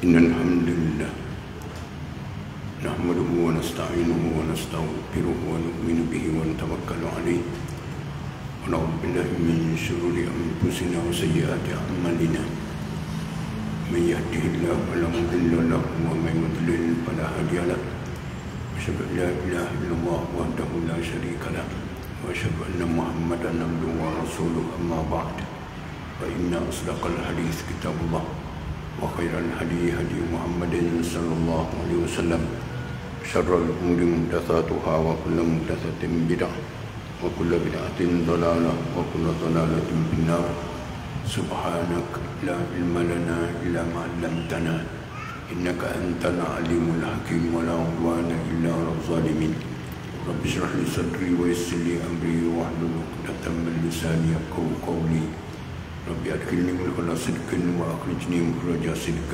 إن الحمد لله نحمده ونستعينه ونستغفره ونؤمن به ونتوكل عليه ونعوذ بالله من شرور أنفسنا وسيئات أعمالنا من يهده الله فلا مضل له ومن يضلل فلا هادي له أشهد أن لا إله إلا الله وحده لا شريك له وأشهد أن محمدا عبده ورسوله أما بعد فإن أصدق الحديث كتاب الله وخير الهدي هدي محمد صلى الله عليه وسلم شر الأمور محدثاتها وكل محدثة بدعة وكل بدعة ضلالة وكل ضلالة في النار سبحانك لا علم لنا إلا ما علمتنا إنك أنت العليم الحكيم ولا عدوان إلا على الظالمين رب اشرح لي صدري ويسر لي أمري واحلل عقدة من لساني يفقهوا قولي رب أدخلني مدخل صدق وأخرجني مخرج صدق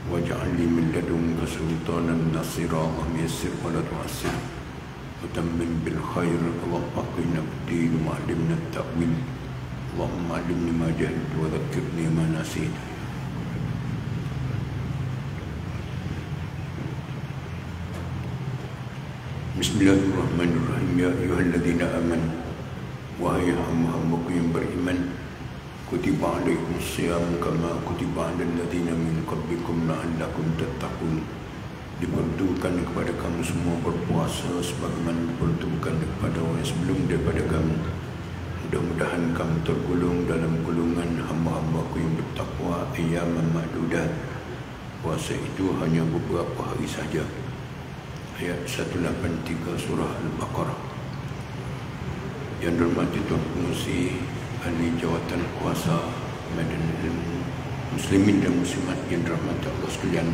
واجعل لي من لدنك سلطانا نصيرا اللهم يسر ولا تعسر وتمم بالخير اللهم فقهنا في الدين وعلمنا التأويل اللهم علمني ما جهلت وذكرني ما نسيت. Bismillahirrahmanirrahim. Ya ayyuhalladzina amanu wahai hamba-hambaku yang beriman, kutiba alaikumusiyam kama kutiba alal ladzina min qablikum la'allakum tattaqun. Diperuntukkan kepada kamu semua berpuasa sebagaimana diperuntukkan kepada orang sebelum daripada kamu. Mudah-mudahan kamu tergolong dalam golongan hamba-hambaku yang bertakwa. Ayyaman ma'dudat. Puasa itu hanya beberapa hari saja. Ayat 183 surah Al-Baqarah. Yang dirahmati Tuan Pengerusi Ahli Jawatan Kuasa Medan Ilmu Muslimin dan Muslimat yang dirahmati Allah sekalian,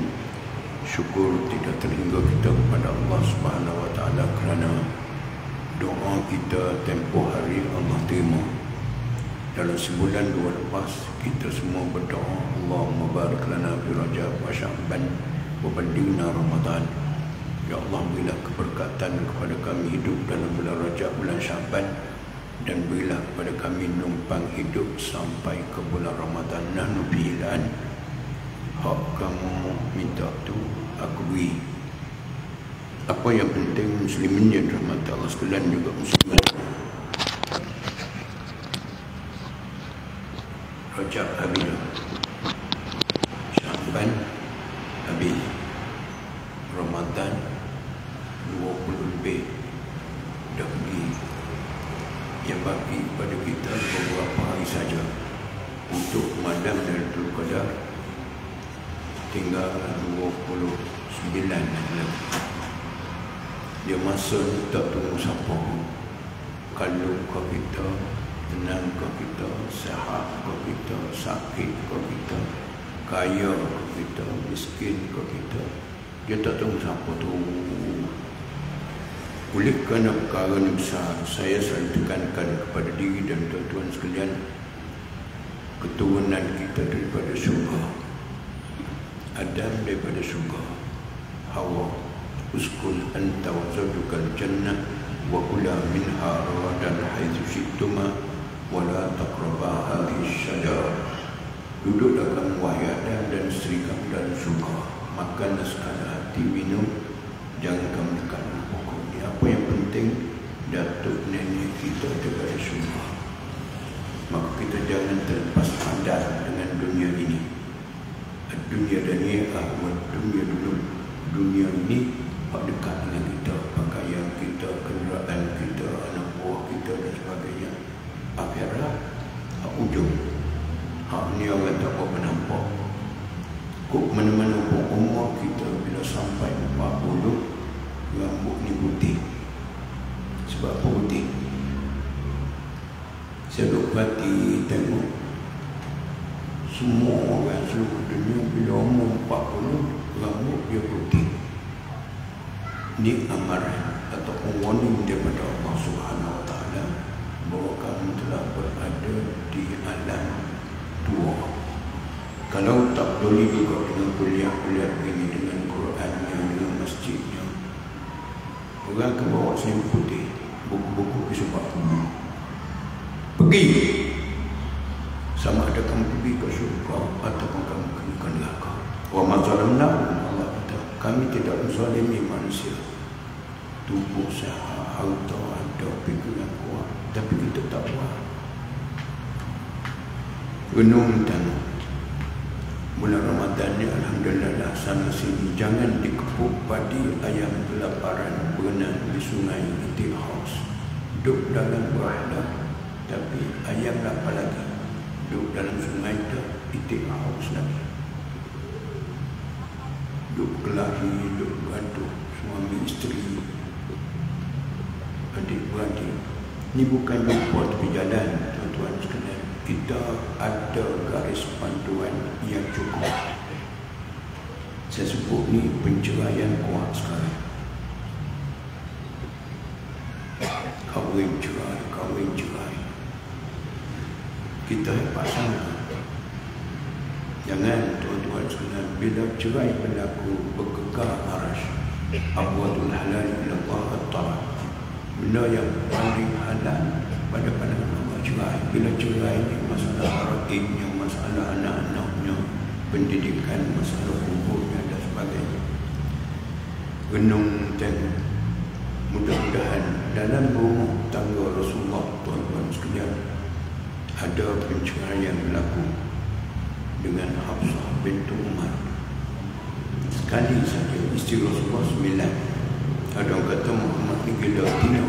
syukur tidak terhingga kita kepada Allah Subhanahu Wa Taala kerana doa kita tempoh hari Allah terima. Dalam sebulan dua lepas kita semua berdoa, Allahumma barik lana fi Rajab wa Sya'ban wa ballighna Ramadan. Ya Allah, berilah keberkatan kepada kami hidup dalam bulan Rajab, bulan Sya'ban, dan berilah kepada kami numpang hidup sampai ke bulan Ramadan. Nahnu bihilan. Hak kamu minta tu aku beri. Apa yang penting muslimin yang dirahmati Allah sekalian juga muslimat, Rajab habis, Sya'ban habis, Ramadan 20 lebih dah pergi. Yang bagi kepada kita beberapa hari saja untuk malam Lailatul Qadar, tinggal 29 lagi. Dia masa tak tunggu siapa. Kalau kau kita, tenang kau kita, sihat kau kita, sakit kau kita, kaya kau kita, miskin kau kita, dia tak tunggu siapa tu. Oleh kerana perkara yang besar, saya selalu tekankan kepada diri dan tuan-tuan sekalian, keturunan kita daripada surga, Adam daripada surga, Hawa, uskun anta wa zawjukal jannah wa kula minha rawadan haitsu syi'tuma wa la taqraba hadhihi syajarah. Duduklah kamu wahai Adam dan isteri kamu dalam surga, makanlah sekadar hati, minum, jangan kamu dekat pokok. Apa yang penting, datuk nenek kita daripada surga. Maka kita jangan terlepas pandang dengan dunia ini. Dunia dunia ahwat, dunia dulu. Dunia ini hak dekat dengan kita, pakaian kita, kenderaan kita, anak buah kita dan sebagainya. Akhirat hak ujung. Hak ni orang tak apa nampak. Kok mana-mana pun umur kita bila sampai 40, rambut ni putih. Sebab apa putih? Saya duk perhati tengok semua orang seluruh dunia bila umur 40 rambut dia putih. Ni amaran ataupun warning daripada Allah Subhanahu Wa Taala bahawa kamu telah berada di alam tua. Kalau tak boleh juga dengan kuliah-kuliah begini, dengan Qurannya, dengan masjidnya, orang akan bawa selimut putih, buku-buku kesubat pergi. Sama ada kamu pergi ke syurga ataupun kamu pergi ke neraka. Wa ma zalamnahum, Allah kata, kami tidak menzalimi manusia. Tubuh sehat, harta ada, fikiran kuat, tapi kita tak buat. Renung tanah. Bulan Ramadan ni alhamdulillah sana sini jangan dikepuk padi ayam kelaparan berenang di sungai Itik House. Duduk dalam berhala, tapi ayam lapar lagi. Duduk dalam sungai tu Itik House lagi. Duduk kelahi, duduk gaduh suami isteri, adik-beradik. Ini bukan jumpa tepi jalan, tuan-tuan sekalian. Kita ada garis panduan yang cukup. Saya sebut ni penceraian kuat sekarang. Kahwin cerai. Kita pasangan. Jangan tuan-tuan sekalian, bila cerai berlaku bergegar arash. Abwadul halal ila Allah ta'ala. Benda yang paling halal pada pandangan Allah cerai. Bila cerai ni masalah rakibnya, masalah anak-anaknya, pendidikan, masalah hukumnya dan sebagainya. Renung tengok. Mudah-mudahan dalam rumah tangga Rasulullah, tuan-tuan sekalian, ada penceraian berlaku dengan Hafsah bintu Umar. Sekali saja isteri Rasulullah 9. Ada orang kata Muhammad ni gila betina.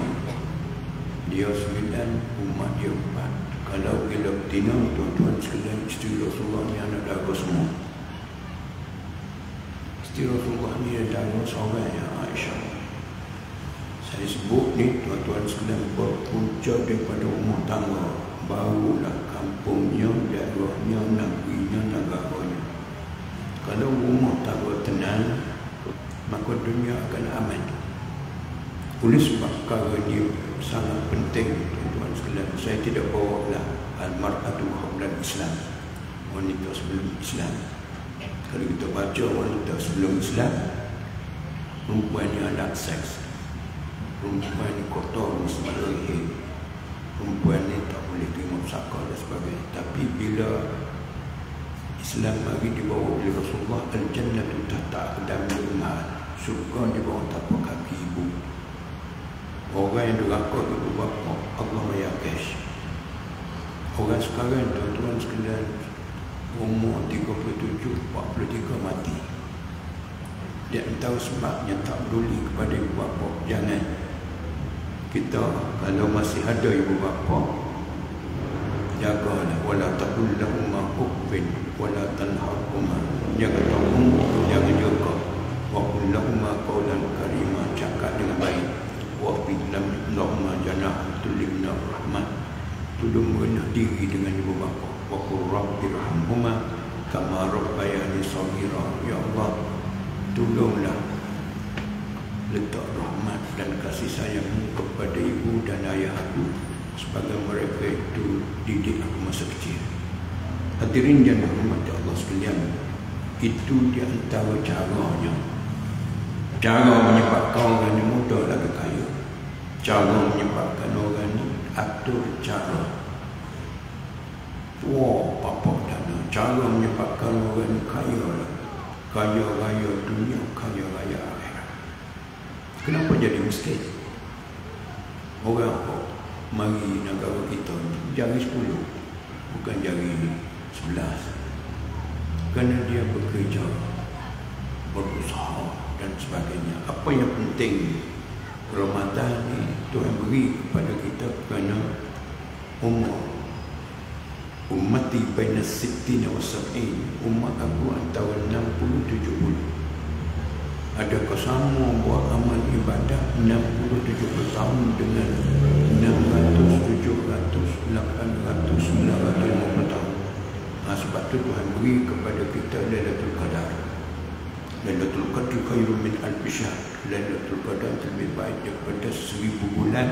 Dia 9, umat dia 4. Kalau gila betina, tuan-tuan sekalian, isteri Rasulullah ni anak dara semua. Isteri Rasulullah ni dara seorang yang Aisyah. Saya sebut ni tuan-tuan sekalian berpunca daripada rumah tangga. Barulah kampungnya, daerahnya, negerinya, negaranya. Kalau rumah tangga tenang, maka dunia akan aman. Oleh sebab perkara ini sangat penting, tuan-tuan sekalian. Saya tidak bawa lah al-mar'atu qabla Islam, wanita sebelum Islam. Kalau kita baca wanita sebelum Islam, perempuan ni anak seks, perempuan ni kotor, misbalahi, perempuan ni tak boleh terima pusaka dan sebagainya. Tapi bila Islam mari dibawa oleh Rasulullah, al-jannatu tahta aqdamil ummahat, surga di bawah tapak kaki ibu. Orang yang durhaka ibu bapa, Allah ya cash. Orang sekarang tuan-tuan sekalian, umur 37, 43 mati. Dia tahu sebabnya tak peduli kepada ibu bapa. Jangan. Kita kalau masih ada ibu bapa, jagalah. Wala taqul lahumma uffin wala tanharhuma. Jangan tolong, jangan jaga. Wa qul lahumma qawlan karima, cakap dengan baik. Wa qul lahumma janahatul minar rahmat, tolong rendah diri dengan ibu bapa. Wa qul rabbirhamhuma kama rabbayani shaghira. Ya Allah, tolonglah letak rahmat dan kasih sayangmu kepada ibu dan ayah aku sebagai mereka itu didik aku masa kecil. Hadirin yang dirahmati Allah sekalian, itu di antara caranya. Cara menyebabkan orang ni muda lagi kaya. Cara menyebabkan orang ni atur cara. Wah, papak dana. Cara menyebabkan orang ni kaya lah. Kaya raya dunia, kaya raya akhirat. Kenapa jadi miskin? Orang mari negara kita ni jari 10, bukan jari 11. Kerana dia bekerja, berusaha dan sebagainya. Apa yang penting, Ramadan ni Tuhan beri kepada kita kerana umur ummati baina 60 wa 70, umat aku antara 60-70. Adakah sama buat amal ibadah 60-70 tahun dengan 600, 700, 800, 950 tahun? Sebab tu Tuhan beri kepada kita Lailatul Qadar. Lailatul Qadar khairun min alfi syahr. Lailatul Qadar lebih baik daripada 1000 bulan,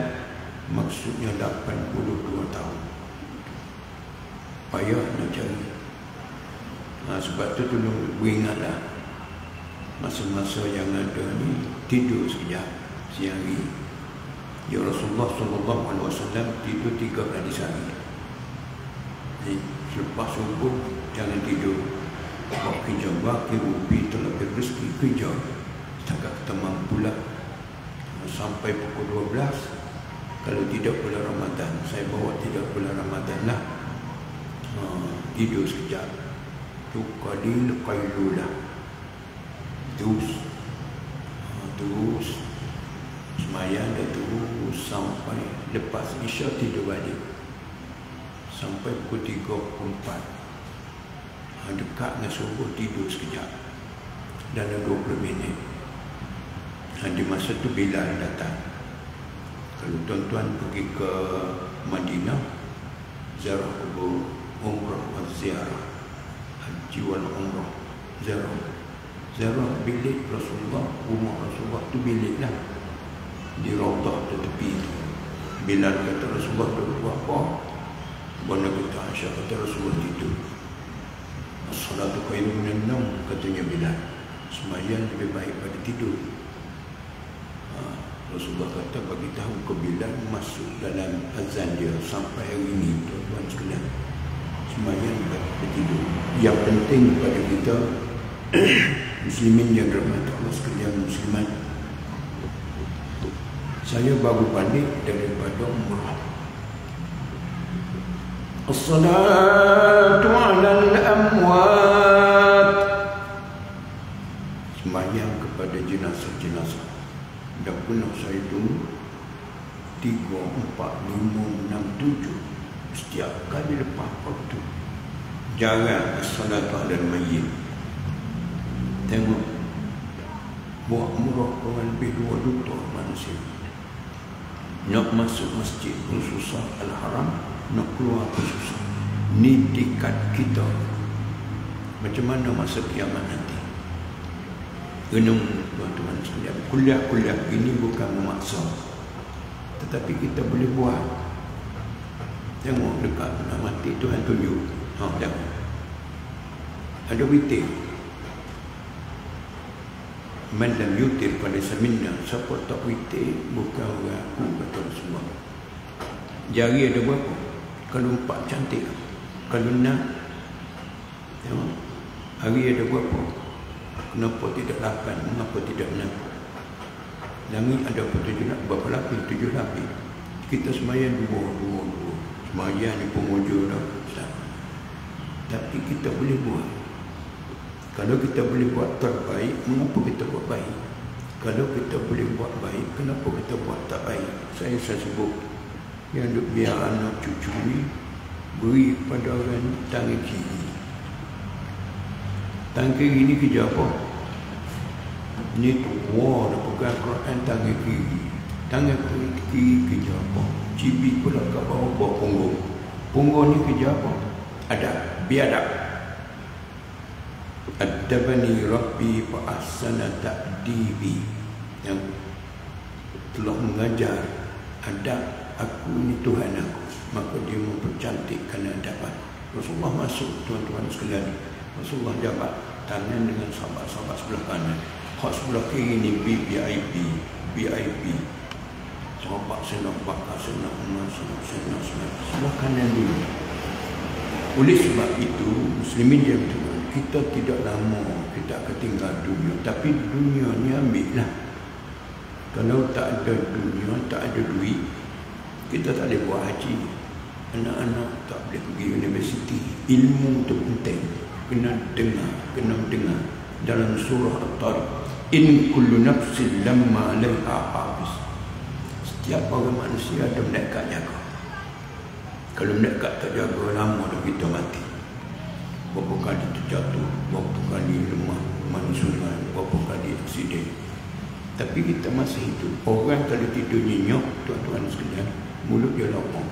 maksudnya 82 tahun. Payah nak cari. Sebab tu tolong beringatlah, masa-masa yang ada ni tidur sekejap siang hari. Ya Rasulullah SAW tidur 3 kali sehari. Selepas subuh jangan tidur. Buat kerja baki rupi terlebih rezeki kerja. Setakat kita mampu lah. Sampai pukul 12. Kalau tidak bulan Ramadan, saya bawa tidak bulan Ramadan lah. Tidur sekejap. Tu qalil qailulah. Terus semayang dan terus sampai lepas Isya tidur balik. Sampai pukul 3.4. Dekat dengan subuh tidur sekejap dalam 20 minit. Di masa tu Bilal datang. Kalau tuan-tuan pergi ke Madinah, ziarah kubur, umrah wa ziarah, haji wal umrah, ziarah bilik Rasulullah, rumah Rasulullah tu bilik lah, di Raudah di tepi tu. Bilal kata Rasulullah duduk buat apa? Bana kata Aisyah kata Rasulullah tidur. As-salatu khairun minan naum, katanya Bilal. Sembahyang lebih baik pada tidur. Rasulullah kata bagi tahu ke Bilal masuk dalam azan dia sampai hari ini, tuan-tuan sekalian. Sembahyang lebih baik pada tidur. Yang penting pada kita muslimin yang dirahmati Allah sekalian, muslimat. Saya baru balik daripada umrah. As-salatu 'alal amwat, sembahyang kepada jenazah-jenazah. Dah pernah saya tunggu 3, 4, 5, 6, 7 setiap kali lepas waktu. Jarang as-salatu 'alal mayyit. Tengok, buat umrah kurang lebih 2 juta manusia. Nak masuk masjid pun susah, Al-Haram, nak keluar pun susah. Ni dekat kita. Macam mana masa kiamat nanti? Renung tuan-tuan sekalian. Kuliah-kuliah ini bukan memaksa, tetapi kita boleh buat. Tengok dekat nak mati Tuhan tunjuk. Tengok. Ada witir. Man lam yutir pada seminna. Siapa tak witir bukan orang aku, kata Rasulullah. Jari ada berapa? Kalau 4 cantik. Kalau 6, tengok, hari ada berapa? Kenapa tidak 8? Mengapa tidak 6? Langit ada berapa lapis? 7 lapis. Kita semayang 2. Semayang ni penguju dah. Tapi kita boleh buat. Kalau kita boleh buat terbaik, mengapa kita buat baik? Kalau kita boleh buat baik, kenapa kita buat tak baik? Saya sebut yang duk biar anak cucu ni beri kepada orang tangan kiri. Tangan kiri ni kerja apa? Ni tua dah pegang Quran tangan kiri. Tangan kiri kerja apa? Cibi pula kat bawah punggung. Punggung ni kerja apa? Adab, biadab. Adabani Rabbi fa ahsana ta'dibi, yang telah mengajar adab aku ni Tuhan aku, maka dia mempercantikkan adaban. Rasulullah masuk, tuan-tuan sekalian. Rasulullah jabat tangan dengan sahabat-sahabat sebelah kanan. Hak sebelah kiri ni VIP. Sahabat senang bakar, senang emas, senang sebelah kanan dulu. Oleh sebab itu, muslimin yang betul, kita tidak lama kita akan tinggal dunia, tapi dunia ni ambil lah. Kalau tak ada dunia, tak ada duit, kita tak boleh buat haji. Anak-anak tak boleh pergi universiti. Ilmu tu penting. Kena dengar dalam surah At-Tariq, in kullu nafsin lamma 'alaiha hafiz. Setiap orang manusia ada malaikat jaga. Kalau malaikat tak jaga, lama dah kita mati. Berapa kali terjatuh, berapa kali lemah manusia, berapa kali aksiden. Tapi kita masih hidup. Orang kalau tidur nyenyak, tuan-tuan sekalian, mulut dia lapang.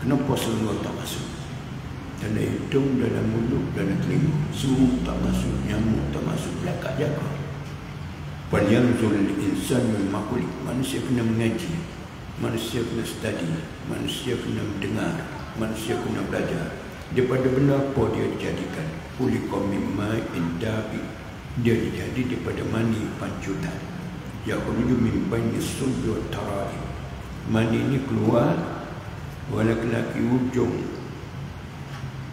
Kenapa semua tak masuk? Dalam hidung, dalam mulut, dalam telinga, semua tak masuk, nyamuk tak masuk, malaikat jaga. Falyanzur al-insanu mimma khuliq. Manusia kena mengaji, manusia kena study, manusia kena mendengar, manusia kena belajar. Daripada benda apa dia dijadikan? Khuliqa mimma indabi. Dia dijadi daripada mani pancutan. Yakhruju min baini sulbi wa tara'ib. Mani ini keluar, laki-laki ujung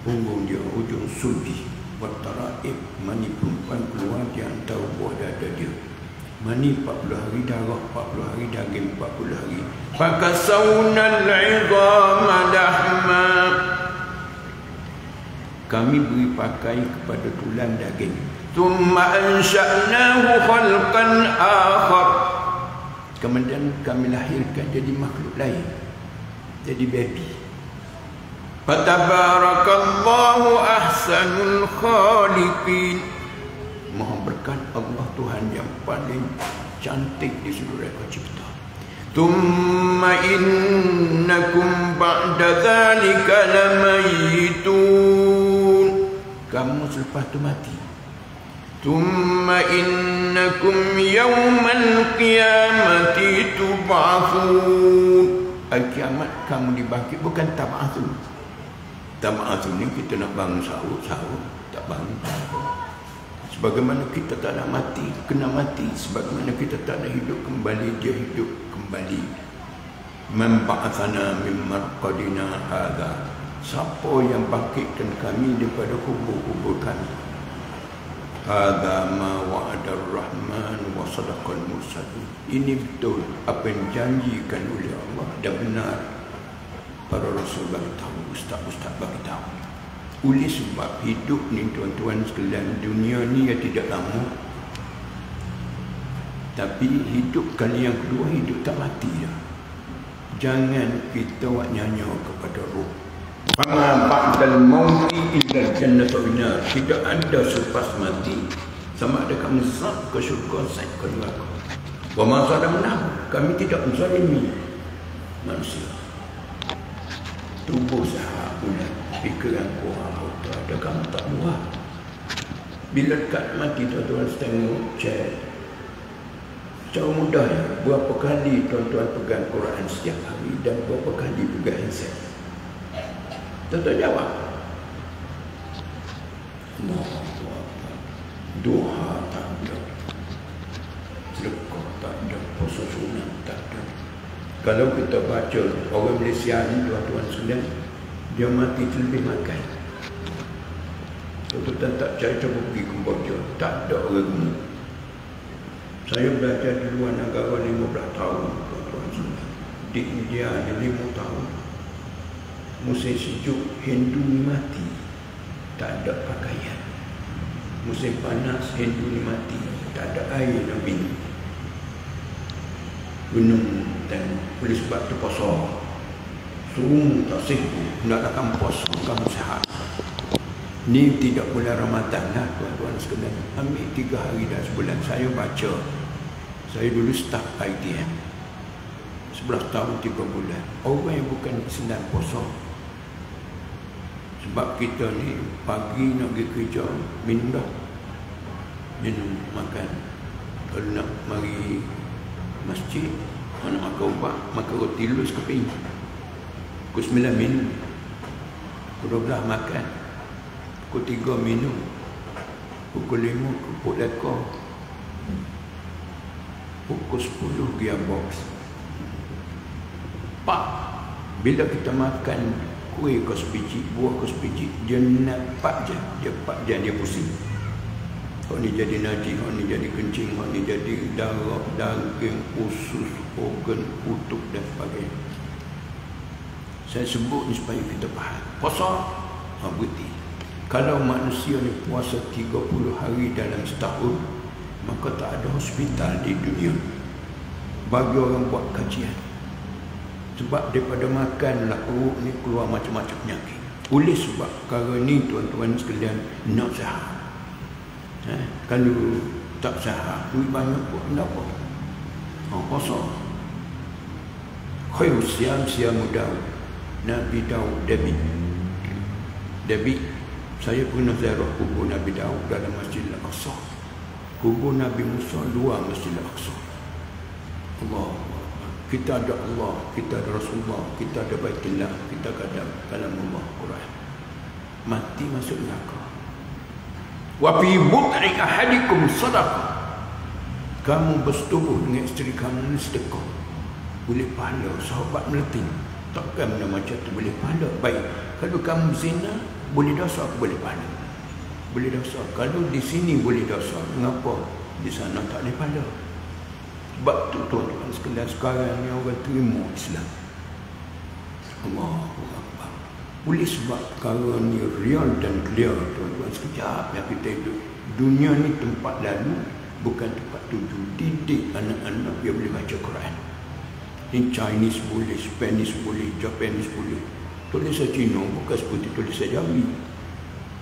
punggung dia ujung sulbi. Wataraib, mani perempuan keluar di antara buah dada dia. Mani 40 hari, darah 40 hari, daging 40 hari. Fakasawna al-'idhama lahma. Kami beri pakai kepada tulang daging. Thumma ansha'nahu khalqan akhar. Kemudian kami lahirkan jadi makhluk lain, jadi baby. Fatabarakallahu ahsanul khaliqin. Mohon berkat Allah Tuhan yang paling cantik di seluruh ekor cipta. Thumma innakum ba'da dhalika lamayitun. Kamu selepas itu mati. Thumma innakum yawmal qiyamati tub'atsun. Hari kiamat kamu dibangkit, bukan tab'atsun. Tab'atsun ni kita nak bangun sahur tak bangun. Sebagaimana kita tak nak mati, kena mati. Sebagaimana kita tak nak hidup kembali, dia hidup kembali. Man ba'athana min marqadina hadha. Siapa yang bangkitkan kami daripada kubur-kubur kami? Hadha ma wa'ada ar-Rahman wa sadaqal mursalin. Ini betul apa yang janjikan oleh Allah dan benar para rasul bagi tahu, ustaz-ustaz bagi tahu. Oleh sebab hidup ni tuan-tuan sekalian, dunia ni ya tidak lama. Tapi hidup kali yang kedua, hidup tak mati dah. Jangan kita buat nyanyi kepada roh. Fama ba'dal mauti illa jannatu binar. Tidak ada selepas mati, sama ada kamu sat ke syurga, sat ke neraka. Wa ma zalamna, kami tidak menzalimi manusia. Tubuh sahab pula fikiran kuat ada kamu tak buat. Bila dekat mati tuan-tuan setengah cek secara mudah ya, berapa kali tuan-tuan pegang Quran setiap hari dan berapa kali pegang handset? Tuan-tuan jawab. Doa tak ada, sedekah tak ada, puasa sunat tak ada. Kalau kita baca orang Malaysia ni tuan-tuan sekalian, dia mati terlebih makan. Tuan-tuan tak cari cuba pergi Kemboja, tak ada orang ni. Saya belajar di luar negara 15 tahun tuan-tuan sekalian. Di India ada 5 tahun. Musim sejuk Hindu ni mati, tak ada pakaian. Musim panas Hindu ni mati, tak ada air nak minum. Gunung dan oleh sebab tu puasa. Suruh tak sibuk, nak akan puasa, kamu sehat. Ni tidak bulan Ramadan lah tuan-tuan sekalian. Ambil 3 hari dah sebulan. Saya baca, saya dulu staf ITM 11 tahun 3 bulan. Orang yang bukan Islam puasa. Sebab kita ni pagi nak pergi kerja, minum dah. Minum, makan. Kalau nak mari masjid, nak makan ubat, makan roti lus keping. Pukul 9 minum. Pukul 12 makan. Pukul 3 minum. Pukul 5 kepuk lekor. Pukul 10 gearbox. Pak, bila kita makan kuih kos biji, buah kos biji, dia nak 4 jam. Dia 4 jam dia pusing. Hak ni jadi najis, hak ni jadi kencing, hak ni jadi darah, daging, usus, organ, utuk dan sebagainya. Saya sebut ni supaya kita faham. Puasa, berhenti. Kalau manusia ni puasa 30 hari dalam setahun, maka tak ada hospital di dunia bagi orang buat kajian. Sebab daripada makanlah perut ni keluar macam-macam penyakit. Oleh sebab perkara ni tuan-tuan sekalian nak sihat. Kalau tak sihat, duit banyak buat apa? Puasa. Khairus siyam Daud. Nabi Daud, David, saya pernah ziarah kubur Nabi Daud dalam Masjid Al-Aqsa. Kubur Nabi Musa luar Masjid Al-Aqsa. Allah. Kita ada Allah, kita ada Rasulullah, kita ada Baitullah, kita ada kalamullah Quran. Mati masuk neraka. Wa fi but'i ahadikum sadaqah. Kamu bersetubuh dengan isteri kamu ni sedekah. Boleh pahala sahabat meleting. Takkan benda macam tu boleh pahala. Baik, kalau kamu zina, boleh dosa, boleh pahala. Boleh dosa. Kalau di sini boleh dosa, mengapa di sana tak boleh pahala? Sebab tu tuan-tuan sekalian, sekarang ni orang terima Islam. Allahu Akbar. Boleh sebab perkara ni real dan clear, tuan-tuan. Sekejap yang kita hidup. Dunia ni tempat lalu, bukan tempat tuju. Didik anak-anak dia boleh baca Quran. Ni Chinese boleh, Spanish boleh, Japanese boleh. Tulisan Cina bukan seperti tulisan Jawi.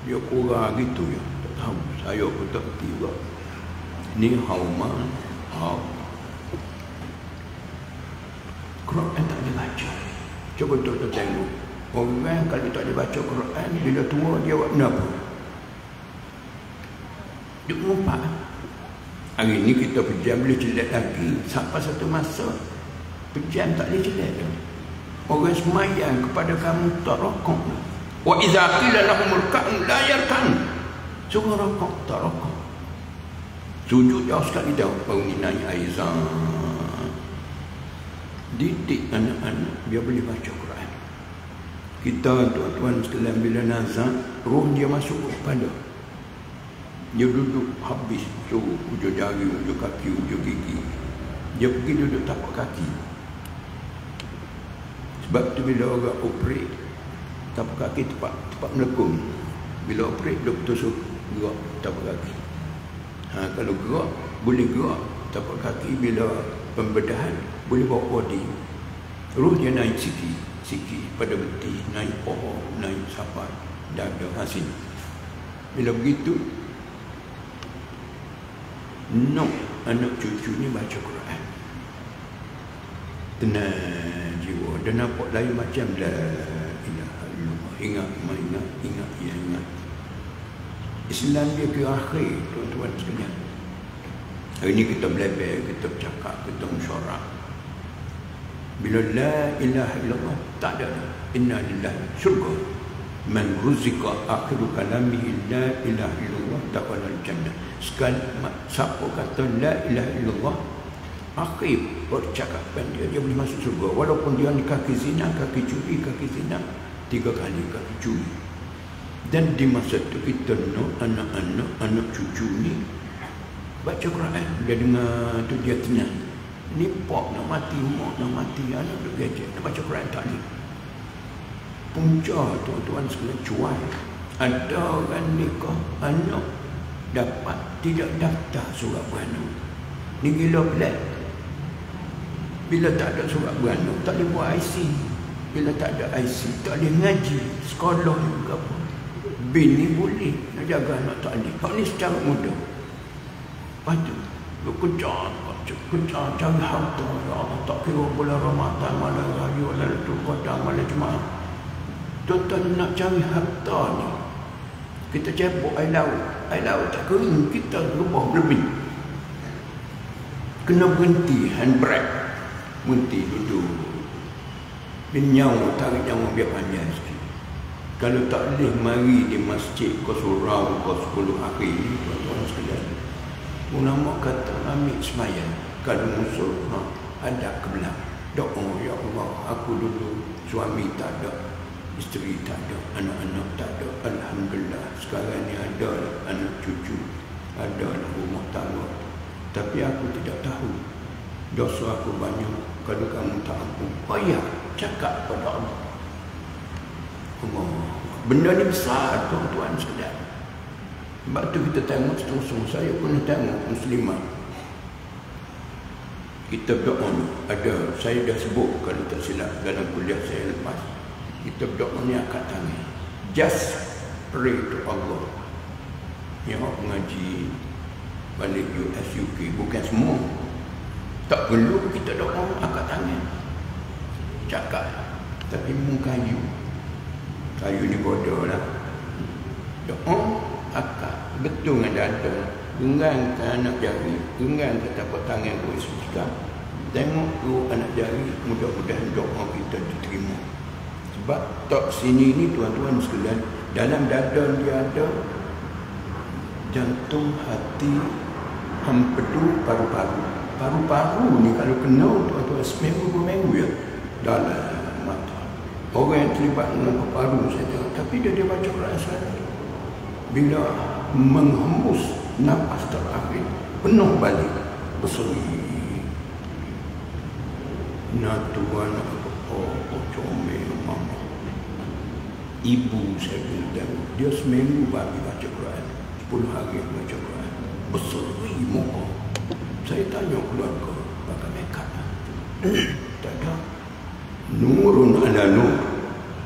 Dia kurang gitu ya. Tak tahu. Saya pun tak kerti juga. Ni hao man, hao. Quran tak boleh baca. Cuba tuan-tuan tengok. Orang kalau tak boleh baca Quran, bila tua dia buat benda apa? Dia mengumpat. Hari ni kita pejam boleh celak lagi. Sampai satu masa pejam tak boleh celak dah. Orang semayang kepada kamu tak rokok. Wa iza qila lahum irka'u la yarka'u. Suruh rokok tak rokok. Sujud jauh sekali dah. Baru ni naik aizan. Didik anak-anak biar boleh baca Quran. Kita tuan-tuan sekalian bila nazar, roh dia masuk kepada. Dia duduk habis suruh ujung jari, ujung kaki, ujung gigi. Dia pergi duduk tapak kaki. Sebab tu bila orang operate, tapak kaki tempat melekung. Bila operate, doktor suruh gerak tapak kaki. Kalau gerak, boleh gerak tapak kaki. Bila pembedahan, boleh bawa body. Roh dia naik sikit pada betis, naik pohon, naik sapat, dada, hasil. Bila begitu, anak cucu ni baca Quran. Tenang jiwa. Dan nampak lain macam la ilaha illallah. Ingat. Islam dia ke akhir, tuan-tuan sekalian. Hari ni kita belajar, kita bercakap, kita musyawarah. Bila la ilaha illallah, tak ada. Inna lillahi syurga. Man ruzika akhiru kalamihi la ilaha illallah dakhala al-jannah. Sekali siapa kata la ilaha illallah, akhir percakapan dia boleh masuk surga. Walaupun dia ni kaki zina, kaki curi, kaki zina 3 kali kaki curi. Dan di masa tu kita nak anak-anak, anak cucu ni baca Quran. Dia dengar tu dia tenang. Ni pak nak mati, mak nak mati, anak duk gadget nak baca Quran tak ni. Punca tuan-tuan sekalian cuai. Ada orang nikah anak dapat tidak daftar surat beranak. Ni gila pelik. Bila tak ada surat beranak, tak boleh buat IC. Bila tak ada IC, tak boleh ngaji. Sekolah juga apa. Bini boleh nak jaga anak tak boleh. Hak ni secara mudah. Lepas tu, lu kejar cari harta. Ya Allah, tak kira bulan Ramadan, malam raya, Lailatul Qadar, malam Jumaat. Tuan-tuan nak cari harta ni, kita cebok air laut tak kering, kita rubah lebih. Kena berhenti, handbrake, berhenti duduk. Nyawa, tarik nyawa biar panjang sikit. Kalau tak boleh mari di masjid kau surau kau 10 hari ni, tuan-tuan sekalian, ulama kata ambil semayang. Kalau musuh ada kebelah, doa ya Allah, aku dulu suami tak ada, isteri tak ada, anak-anak tak ada. Alhamdulillah sekarang ni ada anak cucu, ada rumah tangga. Tapi aku tidak tahu dosa aku banyak. Kalau kamu tak ampun, ya cakap pada Allah. Benda ni besar tuan-tuan sekalian. Sebab tu kita tengok seterusnya. Saya pun tengok muslimat. Kita berdoa ni ada, saya dah sebut kalau tak silap dalam kuliah saya lepas. Kita berdoa ni angkat tangan. Just pray to Allah. Yang mengaji balik US, UK, bukan semua. Tak perlu kita doa angkat tangan. Cakap. Tapi kayu. Kayu ni bodoh lah. Doa akak betul dengan dada, genggamkan anak jari, genggamkan tapak tangan kau suka. Tengok tu anak jari, mudah-mudahan doa kita diterima. Sebab tak sini ni tuan-tuan sekalian, dalam dada dia ada jantung, hati, empedu, paru-paru. Paru-paru ni kalau kena tuan-tuan seminggu 2 minggu ya, dalam mata Orang yang terlibat dengan peparu saja, tapi dia baca Quran selalu. Bila menghembus nafas terakhir, penuh balik berseri. Nak tuan comel mama. Ibu saya bilang dia seminggu bagi baca Quran, 10 hari baca Quran, berseri muka. Saya tanya keluarga, pakai makeup tak ada. Nurun ala nur,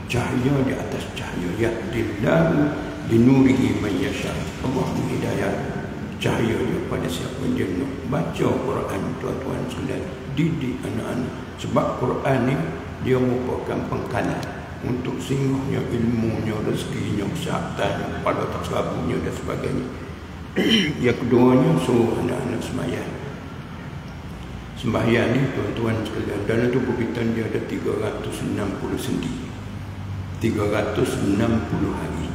cahaya di atas cahaya. Yahdillahu binurihi man yasha. Allah menghidayah cahayanya pada siapa dia nak. Baca Quran, tuan-tuan sekalian, didik anak-anak. Sebab Quran ni dia merupakan pengkalan untuk singgahnya ilmunya, rezekinya, kesehatannya, pada tersabungnya dan sebagainya. Yang keduanya, suruh anak-anak sembahyang. Sembahyang ni tuan-tuan sekalian, dalam tubuh kita dia ada 360 sendi, 360 hari.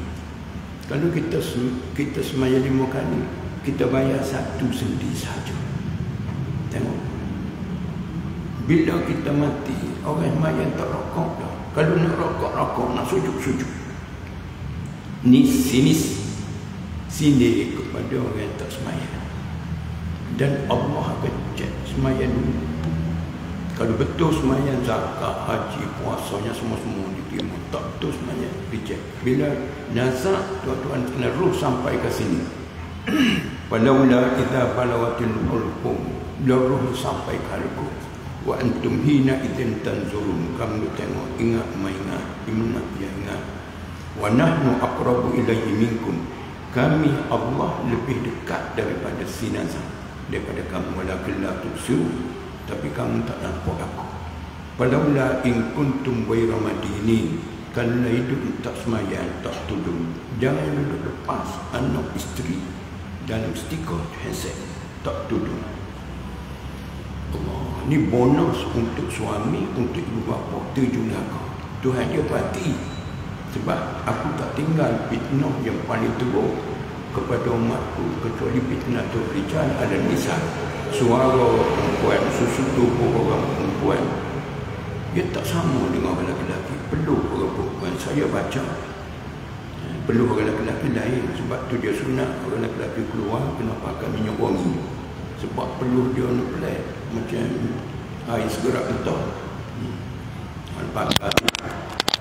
Kalau kita sembahyang 5 kali, kita bayar 1 sendi saja. Tengok, bila kita mati, orang sembahyang tak rokok dah. Kalau nak rokok, nak sujud. Ni sini kepada orang yang tak sembahyang. Dan Allah akan cek sembahyang dulu. Kalau betul sembahyang, zakat, haji, puasanya semua diterima. Tak betul sembahyang, dicek. Bila nazar, tuan-tuan kena roh sampai ke sini. Walaula idza balawatil hulqum, bila roh sampai ke halqum. Wa antum hina idzin tanzurun, kamu tengok, ingat maingat, ingat. Wa nahnu aqrabu ilaihi minkum, kami Allah lebih dekat daripada sinazah, daripada kamu. Walakin la tubsirun, tapi kamu tak nampak aku. Walaula in kuntum ghayra madinin, kalau hidup tak semayang, tak tudung, jangan duduk lepas anak isteri dalam stiker handset, tak tudung. Allah, ni bonus untuk suami, untuk ibu bapa, tujuh neraka. Tuhan dia perhati. Sebab aku tak tinggal fitnah yang paling teruk kepada umatku, kecuali fitnah tu rijal ala nisa. Suara perempuan, susu tubuh orang perempuan, dia tak sama dengan orang lelaki. Perlu orang perempuan, saya baca, perlu orang lelaki lain. Sebab tu dia sunat orang lelaki keluar kena pakai minyak wangi. Sebab perlu dia nak pelat macam air segera entah.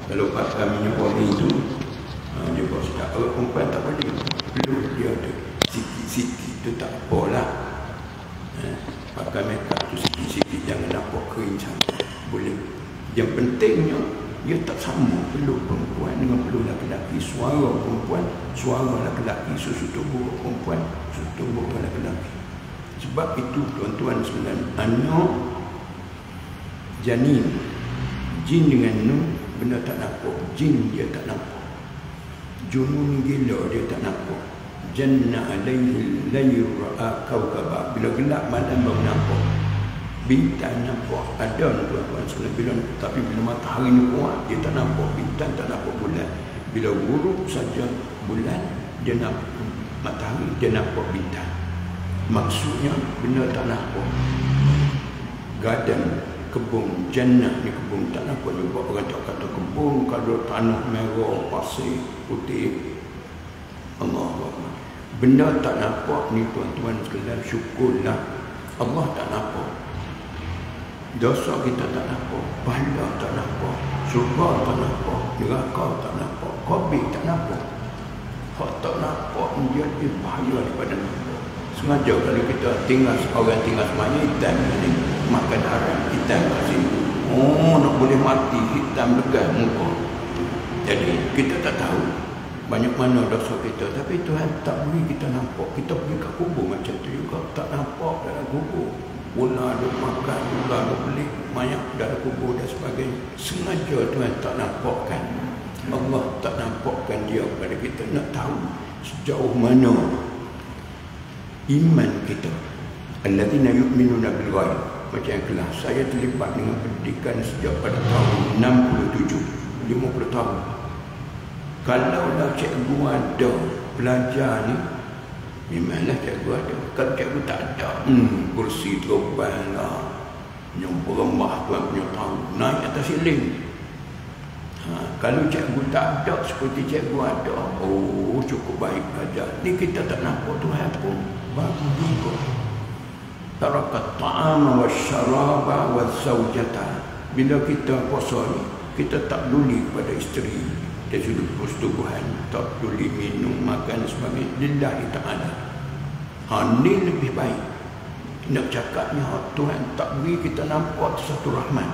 Kalau pakai minyak wangi itu, dia buat sedap. Orang perempuan tak boleh. Perlu dia ada sikit-sikit, tu tak apalah. Pakai makeup tu sikit-sikit, jangan nampak kering sangat. Boleh. Yang pentingnya, dia tak sama perlu perempuan dengan perlu lelaki. Suara perempuan, suara lelaki. Susu tubuh perempuan, susu tubuh lelaki. Sebab itu tuan-tuan sekalian, anak janin, jin dengan nun, benda tak nampak. Jin dia tak nampak. Junun gila dia tak nampak. Janna alaihi layru ra'a kawkaba, bila gelap malam baru nampak. Bintang nampak ada tuan-tuan sekalian. Tapi bila matahari ni kuat, dia tak nampak bintang, tak nampak bulan. Bila buruk saja bulan, dia nampak matahari, dia nampak bintang. Maksudnya benda tak nampak. Gadang, kebun, jannah ni kebun tak nampak juga. Orang tak kata kebun kalau tanah merah, pasir, putih. Allah Allah. Benda tak nampak ni tuan-tuan sekalian, syukurlah Allah tak nampak. Dosa kita tak nampak, pahala tak nampak, syurga tak nampak, neraka tak nampak, qabir tak nampak. Hak tak nampak dia lebih bahaya daripada nampak. Sengaja kalau kita tinggal, orang tinggal semuanya hitam ni, makan haram, hitam kat sini. Oh, nak boleh mati, hitam dekat muka. Jadi kita tak tahu banyak mana dosa kita, tapi Tuhan tak beri kita nampak. Kita pergi ke kubur macam tu juga, tak nampak dalam kubur. Bola duk makan, bola duk beli mayat dalam kubur dan sebagainya. Sengaja Tuhan tak nampakkan. Allah tak nampakkan dia kepada kita. Nak tahu sejauh mana iman kita. Alladzina yu'minuna bil ghaib. Macam yang kelas saya terlibat dengan pendidikan sejak pada tahun 67, 50 tahun. Kalaulah cikgu ada belajar ni, memanglah cikgu ada. Kalau cikgu tak ada, kursi terbang lah, yang berembah tuan punya tahu, naik atas siling. Kalau cikgu tak ada seperti cikgu ada, oh cukup baik aja. Ni kita tak nampak Tuhan pun bagus juga. Tarakat ta'ama wa syaraba wa zawjata. Bila kita puasa ni, kita tak peduli kepada isteri dari sudut persetubuhan, tak peduli minum, makan sebagainya. Lillahi ta'ala. Ni lebih baik. Nak cakapnya Tuhan tak beri kita nampak satu rahmat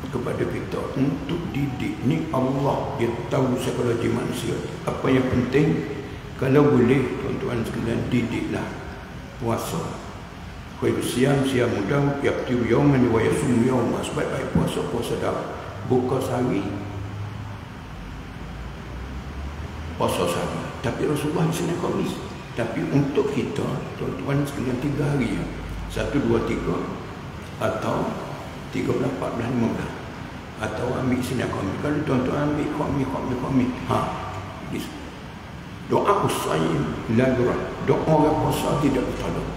kepada kita untuk didik. Ni Allah dia tahu psikologi manusia. Apa yang penting, kalau boleh tuan-tuan sekalian, didiklah puasa. Siam mudah yaktiu yauman wa yasum yauman. Sebaik-baik puasa dah. Buka sehari, puasa sehari. Tapi Rasulullah di sini Khamis. Tapi untuk kita tuan-tuan sekalian 3 hari, 1, 2, 3 atau 13, 14, 15, atau ambil Isnin Khamis. Kalau tuan-tuan ambil Khamis, doa usai lalurat, doa orang puasa tidak bertolak.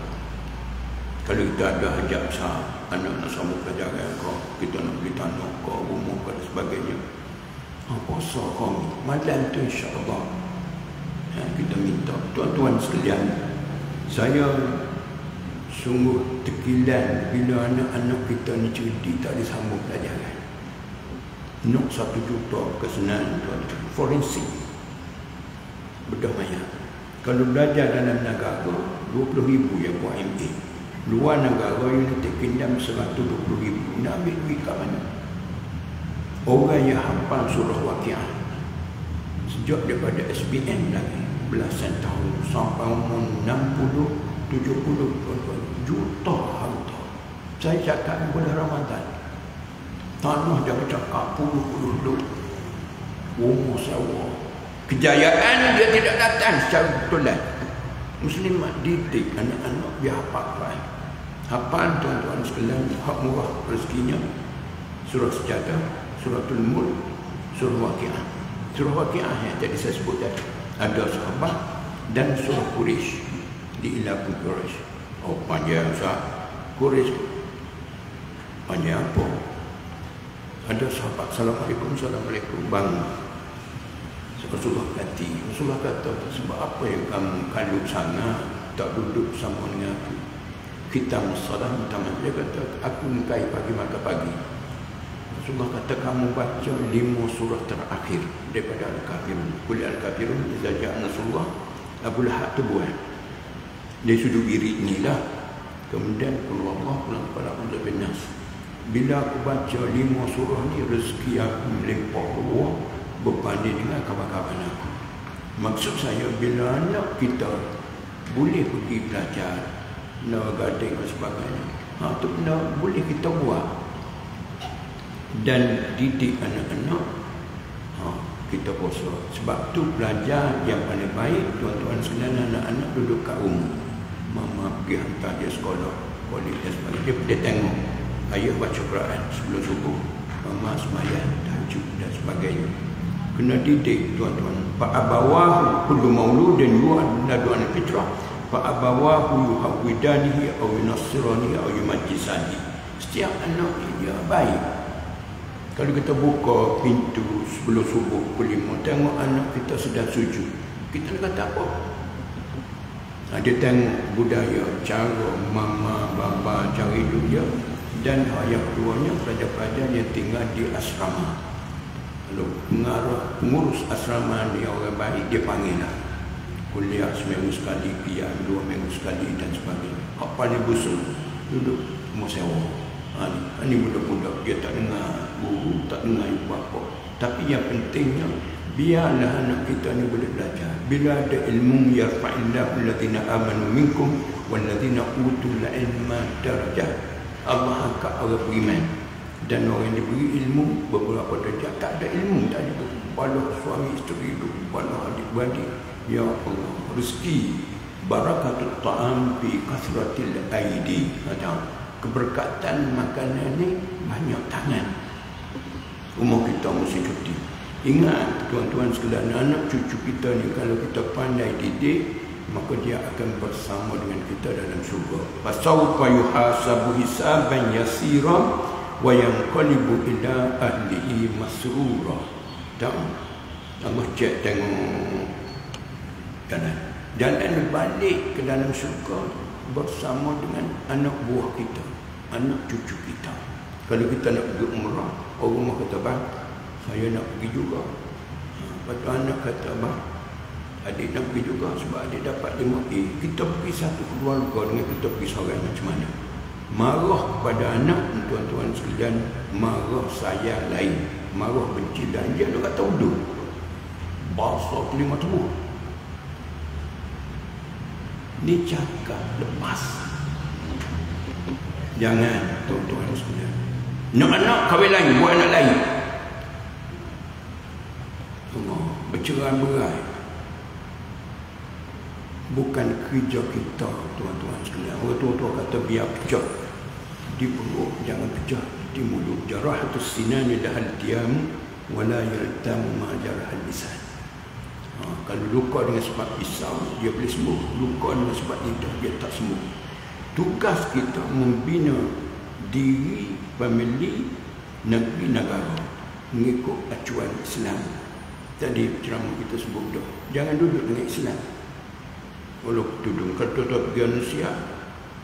Kalau kita ada hajat besar, anak nak sambung pelajaran kau, kita nak beli tanah kau, rumah kau dan sebagainya, puasa Khamis malam tu insya-Allah, kita minta tuan-tuan sekalian. Saya sungguh tekilan bila anak-anak kita ni cerdik tak ada sambung pelajaran. Nak 1 juta kesenangan tuan-tuan. Forensik bedah mayat. Kalau belajar dalam negara 20,000 yang buat MA. Luar negara United Kingdom 120,000. Nak ambil duit kat mana? Orang yang hafal surah Waqiah sejak daripada SBM lagi belasan tahun sampai umur 60, 70 tuan-tuan, juta harta. Saya cakap bulan Ramadan, tanah dia bercakap puluh-puluh duk, rumah sewa, kejayaan dia tidak datang secara betulan. Muslimat didik anak-anak biar hafal Quran. Hafal tuan-tuan sekalian, hak murah rezekinya. Surah Sejadah, Suratul Mulk, Surah Waqiah. Surah Waqiah yang tadi saya sebut tadi, ada sahabat dan surah Quraisy, diilafkan Quraisy. Oh panjang sah Quraisy. Panjang apa? Ada sahabat, Assalamualaikum, Assalamualaikum, bangun. Rasulullah kata, sebab apa yang kamu kalut sangat tak duduk sama dengan aku? Kita masalah utama. Dia kata, aku nikahi pagi maka pagi. Rasulullah kata, kamu baca 5 surah terakhir daripada Al-Kafirun. Qul Al-Kafirun idza ja'a nasrullah. Abu Lahab tu buat. Dia sudut diri inilah. Kemudian Qul Allah pulang kepada Allah bin Nas. Bila aku baca 5 surah ni, rezeki aku melimpah keluar berbanding dengan kawan-kawan aku. Maksud saya, bila anak kita boleh pergi belajar, nak gading dan sebagainya, itu benda boleh kita buat dan didik anak-anak. Kita puasa. Sebab tu belajar yang paling baik tuan-tuan sekalian, anak-anak duduk kat rumah, mama pergi hantar dia sekolah, kolej dan sebagainya, dia tengok ayah baca Quran sebelum subuh, mama semayang, tahajud dan sebagainya. Kena didik tuan-tuan. Fa'abawahu kullu mauludin yuladu 'ala fitrah fa'abawahu yuhawwidanihi aw yunassiranihi aw yumajjisanihi. Setiap anak dia baik. Kalau kita buka pintu sebelum subuh pukul 5, tengok anak kita sedang sujud, kita nak kata apa? Dia tengok budaya, cara mama, bapa, cara hidup dia. Dan yang keduanya, pelajar-pelajar yang tinggal di asrama. Kalau pengurus asrama ni orang baik, dia panggil lah. Kuliah seminggu sekali, pian 2 minggu sekali dan sebagainya. Hak paling busuk duduk rumah sewa. Ini budak-budak dia tak dengar guru, tak dengar ibu bapa. Tapi yang pentingnya, biarlah anak kita ni boleh belajar. Bila ada ilmu, yarfa'illahu alladhina amanu minkum walladhina utul ilma darajat. Allah angkat orang beriman dan orang yang diberi ilmu beberapa darjah. Tak ada ilmu, tak ada bala suami isteri itu, bala adik-beradik. Ya Allah, rezeki barakatul ta'am fi kasratil aidi. Keberkatan makanan ni banyak tangan. Rumah kita mesti cuti. Ingat tuan-tuan sekalian, anak cucu kita ni kalau kita pandai didik, maka dia akan bersama dengan kita dalam syurga. Fasawfa yuhasabu hisaban yasira wa yanqalibu ila ahlihi masrura. Tak. Allah cek tengok jalan balik ke dalam syurga bersama dengan anak buah kita, anak cucu kita. Kalau kita nak pergi umrah, orang rumah kata, bang, saya nak pergi juga. Lepas tu anak kata, bang, adik nak pergi juga sebab adik dapat 5A. Kita pergi satu keluarga dengan kita pergi seorang macam mana? Marah kepada anak, tuan-tuan sekalian, marah sayang lain, marah benci lain. Dia nak kata uduk, bahasa kelima tubuh. Ni cakap lepas. Jangan, tuan-tuan sekalian. Nak anak kahwin lain, buat anak lain. Bercerai-berai. Bukan kerja kita, tuan-tuan sekalian. Orang tua-tua kata biar pecah di perut, jangan pecah di mulut. Jarahatus sinani dahal tiam wala yartamu ma jarahal lisan. Kalau luka dengan sebab pisau, dia boleh sembuh. Luka dengan sebab lidah, dia tak sembuh. Tugas kita membina diri, family, negeri, negara mengikut acuan Islam. Tadi ceramah kita sebut dah, jangan duduk dengan Islam. Walau tudung, kalau tuan-tuan pergi Indonesia,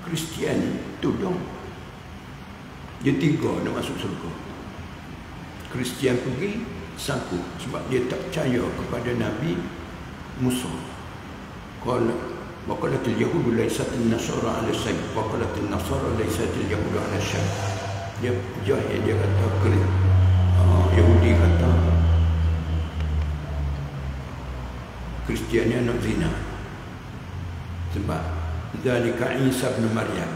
Kristian tudung. Dia 3 nak masuk surga. Kristian pergi sangkut sebab dia tak percaya kepada Nabi Musa. Waqalatil yahudu laisatil nasara ala syai, waqalatil nasara laisatil yahudu ala syai. Dia jahil, dia kata Yahudi kata Kristian ni anak zina. Sebab zalika Isa bin Maryam,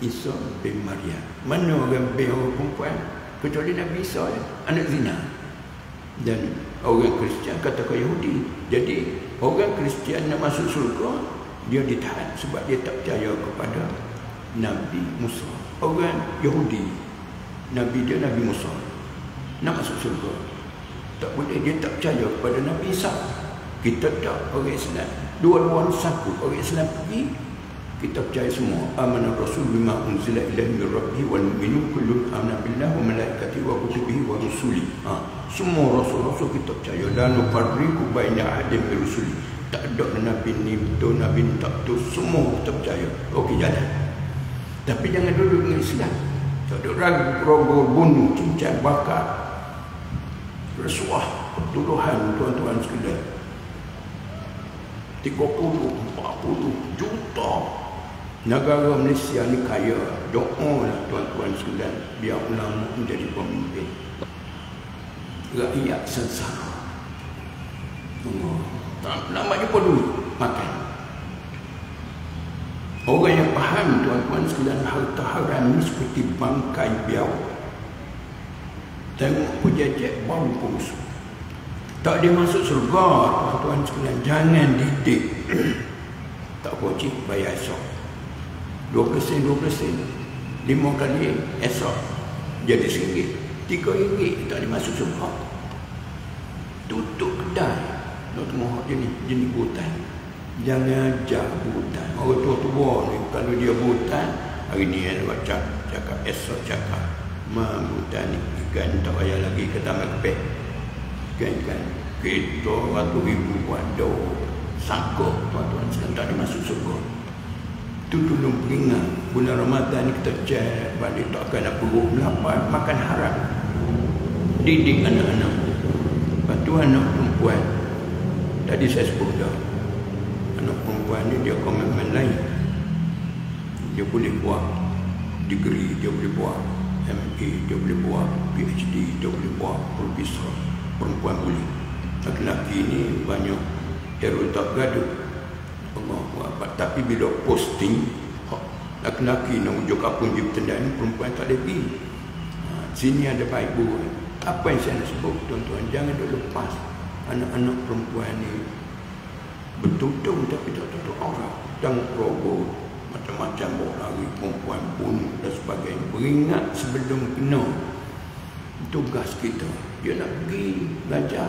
Isa bin Maryam. Mana orang perempuan kecuali Nabi Isa anak zina. Dan orang Kristian kata ke Yahudi. Jadi orang Kristian nak masuk surga, dia ditahan sebab dia tak percaya kepada Nabi Musa. Orang Yahudi, Nabi dia Nabi Musa, nak masuk surga, tak boleh, dia tak percaya kepada Nabi Isa. Kita tak, orang Islam dua-dua sangkut. Orang Islam pergi, kita percaya semua. Amana Rasul bima unzila ilaihi min rabbih wal mu'minun kullun amana billahi wa malaikatihi wa kutubihi wa rusuli. Semua rasul-rasul kita percaya. La nufarriqu baina ahadin min rusuli. Tak ada nabi ni betul, nabi ni tak betul, semua kita percaya. Okey, jalan. Tapi jangan duduk dengan Islam. Tak ada ragu, bunuh, cincang, bakar, rasuah, pertuduhan, tuan-tuan sekalian. 30, 40 juta. Negara Malaysia ni kaya. Doalah tuan-tuan sekalian, biar ulama menjadi pemimpin. Rakyat sengsara. Nak jumpa duit, makan. Orang yang faham, tuan-tuan sekalian, harta haram ni seperti bangkai biau. Tengok pejajak baru pun tak dia masuk surga, tuan-tuan sekalian. Jangan didik. Tak wajib bayar esok 20 sen 5 kali esok jadi RM1, RM3 tak dia masuk surga. Tutup kedai. Nak tengok jenis butan. Jangan ajak butan. Orang tua-tua ni kalau dia butan, hari ni dia cakap esok cakap butan ni ikan tak payah lagi ke taman kepek. Kan kita ratus ribu buat doh sangkut, tuan-tuan sekalian, tak ada masuk surga. Itu dulu peringat bulan Ramadan ni kita cek balik, takkan nak perut lapar, makan haram. Didik anak-anak. Lepas tu anak perempuan, tadi saya sebut dah, anak perempuan ni dia komitmen lain. Dia boleh buat degree, dia boleh buat MA, dia boleh buat PhD, dia boleh buat profesor. Perempuan boleh. Laki-laki ni banyak hero tak gaduh. Tapi bila posting, laki-laki nak ujuk kapun je bertendang ni, perempuan tak ada pergi. Sini ada baik buruk. Apa yang saya nak sebut, tuan-tuan, jangan duk lepas anak-anak perempuan ni bertudung tapi tak tutup aurat. Jangan robot macam-macam bawa lari, perempuan bunuh dan sebagainya. Beringat sebelum kena. Tugas kita, dia nak pergi belajar.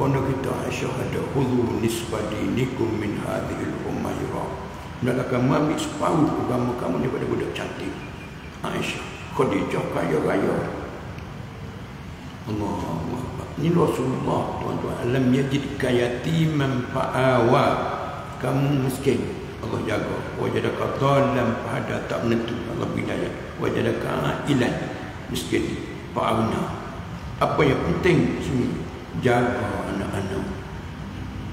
Pondok kita Aisyah ada khudhu nisbadinikum min hadhil umairah. Hendaklah kamu ambil separuh agama kamu daripada budak cantik. Aisyah, Khadijah kaya raya. Allah Ini Rasulullah, tuan-tuan. Alam yajidka yatiman fa'awa. Kamu miskin, Allah jaga. Wajadaka dhalam fahada, tak menentu, Allah hidayah. Wajadaka ailan, miskin, fa'awna. Apa yang penting sini? Jaga anak-anak.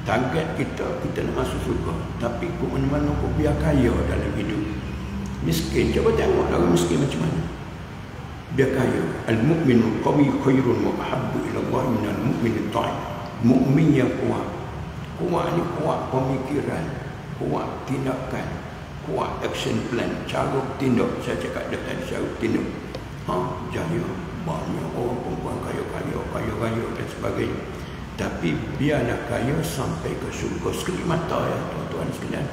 Target kita nak masuk surga. Tapi kau mana-mana kau biar kaya dalam hidup. Miskin, cuba tengok orang miskin macam mana. Dia kaya. Al-mu'minul qawi khairun wa ahabbu ila Allah minal mu'minit ta'im. Mukmin yang kuat. Kuat ni kuat pemikiran, kuat tindakan, kuat action plan, cara tindak. Saya cakap dah tadi, cara tindak. Jaya banyak orang perempuan kaya dan sebagainya. Tapi biarlah kaya sampai ke syurga sekali mata ya tuan-tuan sekalian.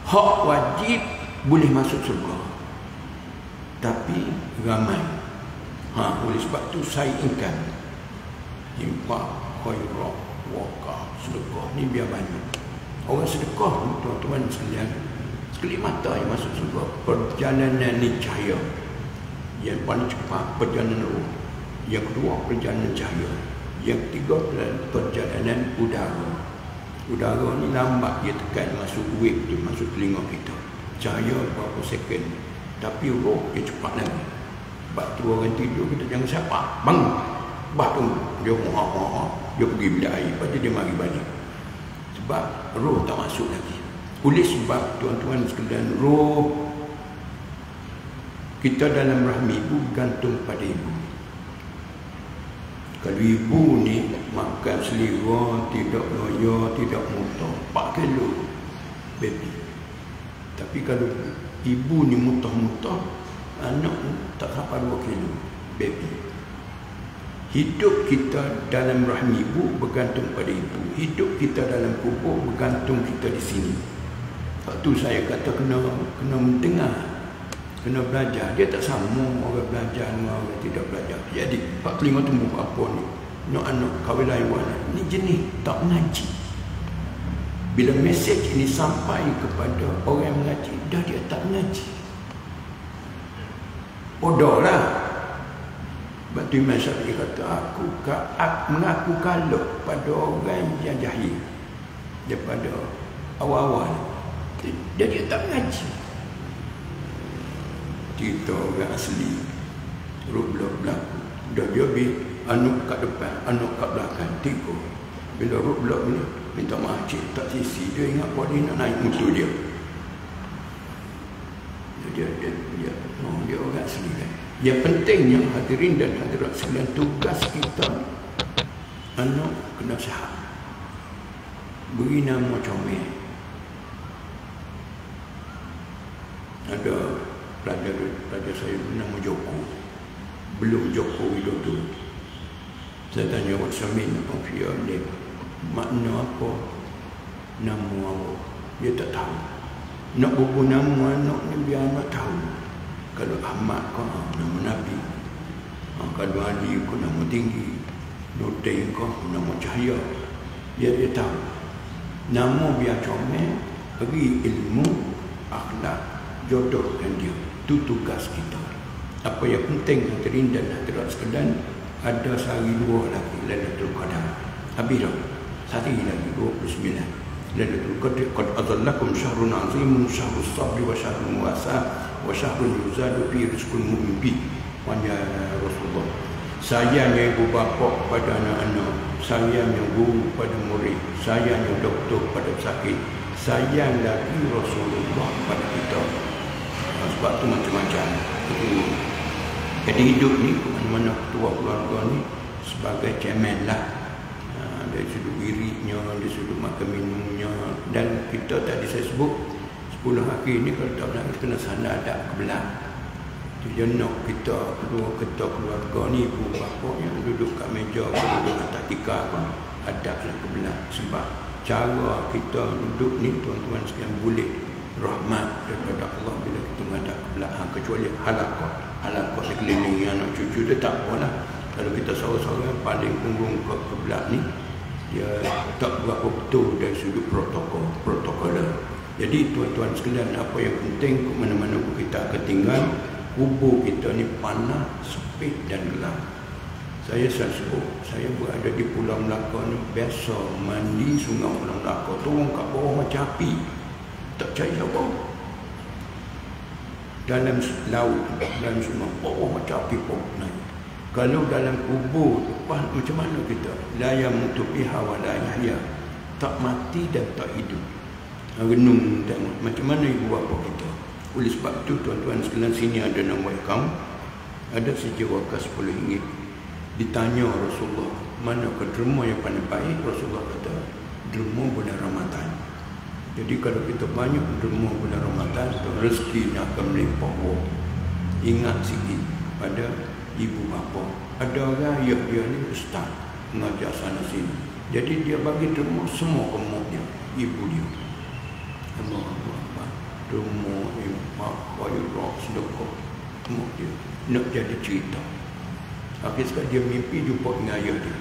Hak wajib boleh masuk syurga. Tapi ramai. Oleh sebab tu saya ingat infak, khairah, wakaf, sedekah ni biar banyak. Orang sedekah tuan-tuan sekalian, sekali mata yang masuk surga. Perjalanan ni cahaya. Yang paling cepat perjalanan roh. Yang kedua perjalanan cahaya. Yang ketiga perjalanan udara. Udara ni lambat dia tekan masuk wave tu, masuk telinga kita. Cahaya berapa second. Tapi roh dia cepat lagi. Sebab tu orang tidur kita jangan siapa. Bangun. Bangun. Dia dia pergi bilik air. Lepas tu dia mari balik. Sebab roh tak masuk lagi. Oleh sebab tuan-tuan sekalian, roh kita dalam rahmi ibu gantung pada ibu. Kalau ibu ni makan selera, tidak loya, tidak muntah, 4 kilo baby. Tapi kalau ibu ni muntah-muntah, anak tak sampai 2 kilo baby. Hidup kita dalam rahmi ibu bergantung pada ibu. Hidup kita dalam kubur bergantung kita di sini. Waktu saya kata kena mendengar, kena belajar. Dia tak sama orang belajar dengan orang tidak belajar. Jadi Pak Telinga tumbuh apa ni? Anak kahwin haiwan ni jenis tak mengaji. Bila mesej ini sampai kepada orang yang mengaji, dah dia tak mengaji. Bodohlah. Sebab tu Imam Syafi'i kata, aku mengaku kalah pada orang yang jahil daripada awal-awal. Dia tak mengaji. Kita orang asli ruk berlaku. Dah dia ambil anak kat depan, anak kat belakang, 3. Bila ruk berlaku ni, minta maaf cik, tak sisi. Dia ingat bahawa dia nak naik motor dia. Dia orang asli kan. Yang pentingnya hadirin dan hadirat sekalian, tugas kita anak kena sihat. Beri nama comel. Ada pelajar saya nama Joko. Belum Joko Widodo. Saya tanya what's your name of your name? Makna apa nama awak? Dia tak tahu. Nak buku nama anak ni biar anak tahu. Kalau Ahmad kau nama Nabi, kalau Ali kau nama tinggi, Nurdin kau nama cahaya. Biar dia tahu. Nama biar comel, bagi ilmu, akhlak, jodohkan dia. Itu tugas kita. Apa yang penting hadirin dan hadirat sekalian, ada sehari 2 lagi Lailatul Qadar. Habis dah. Sehari lagi 29. Lailatul Qadar. Qad adallakum syahrun azimun, syahrus sabri wa syahrul muasa wa syahrul yuzadu fi rizqul mu'min bi. Wanya Rasulullah. Sayangnya ibu bapa pada anak-anak, sayangnya guru pada murid, sayangnya doktor pada sakit, sayang lagi Rasulullah pada kita. Sebab tu macam-macam. Jadi hidup ni mana-mana ketua keluarga ni sebagai chairman lah. Dari sudut wiridnya, dari sudut makan minumnya. Dan kita tadi saya sebut 10 hari ni kalau tak nak kena sana ada kebelah. Itu jenak kita ketua keluarga ni, ibu bapa yang duduk kat meja, duduk atas tikar pun ada kebelah. Sebab cara kita duduk ni tuan-tuan sekalian boleh rahmat daripada Allah bila kita menghadap kebelah. Kecuali halakah sekeliling anak cucu dia tak apalah. Kalau kita seorang-seorang paling punggung ke kebelah ni, dia tak berapa betul dari sudut protokoler. Jadi tuan-tuan sekalian, apa yang penting ke mana-mana kita akan tinggal, kubur kita ni panas, sempit dan gelap. Saya sebut, saya berada di Pulau Melaka ni biasa mandi sungai Pulau Melaka, turun kat bawah macam api. Tak percaya apa. Dalam laut, dalam sungai bawah macam api pun naik. Kalau dalam kubur, macam mana kita? La yamutu biha wa la yahya. Tak mati dan tak hidup. Renung tengok macam mana ibu bapa kita. Oleh sebab tu tuan-tuan sekalian, sini ada nama kaum. Ada sejiwa kas RM10. Ditanya Rasulullah, manakah derma yang paling baik? Rasulullah kata, derma bulan Ramadan. Jadi kalau kita banyak derma bulan Ramadan, rezeki akan melimpah. Ingat sikit pada ibu bapa. Ada orang dia ni ustaz, mengajar sana sini. Jadi dia bagi derma semua gemuk dia, ibu dia. Allah Akbar. Derma, impak, bayrak, sedekah, gemuk dia. Nak jadi cerita. Akhir sekali dia mimpi jumpa dengan ayah dia.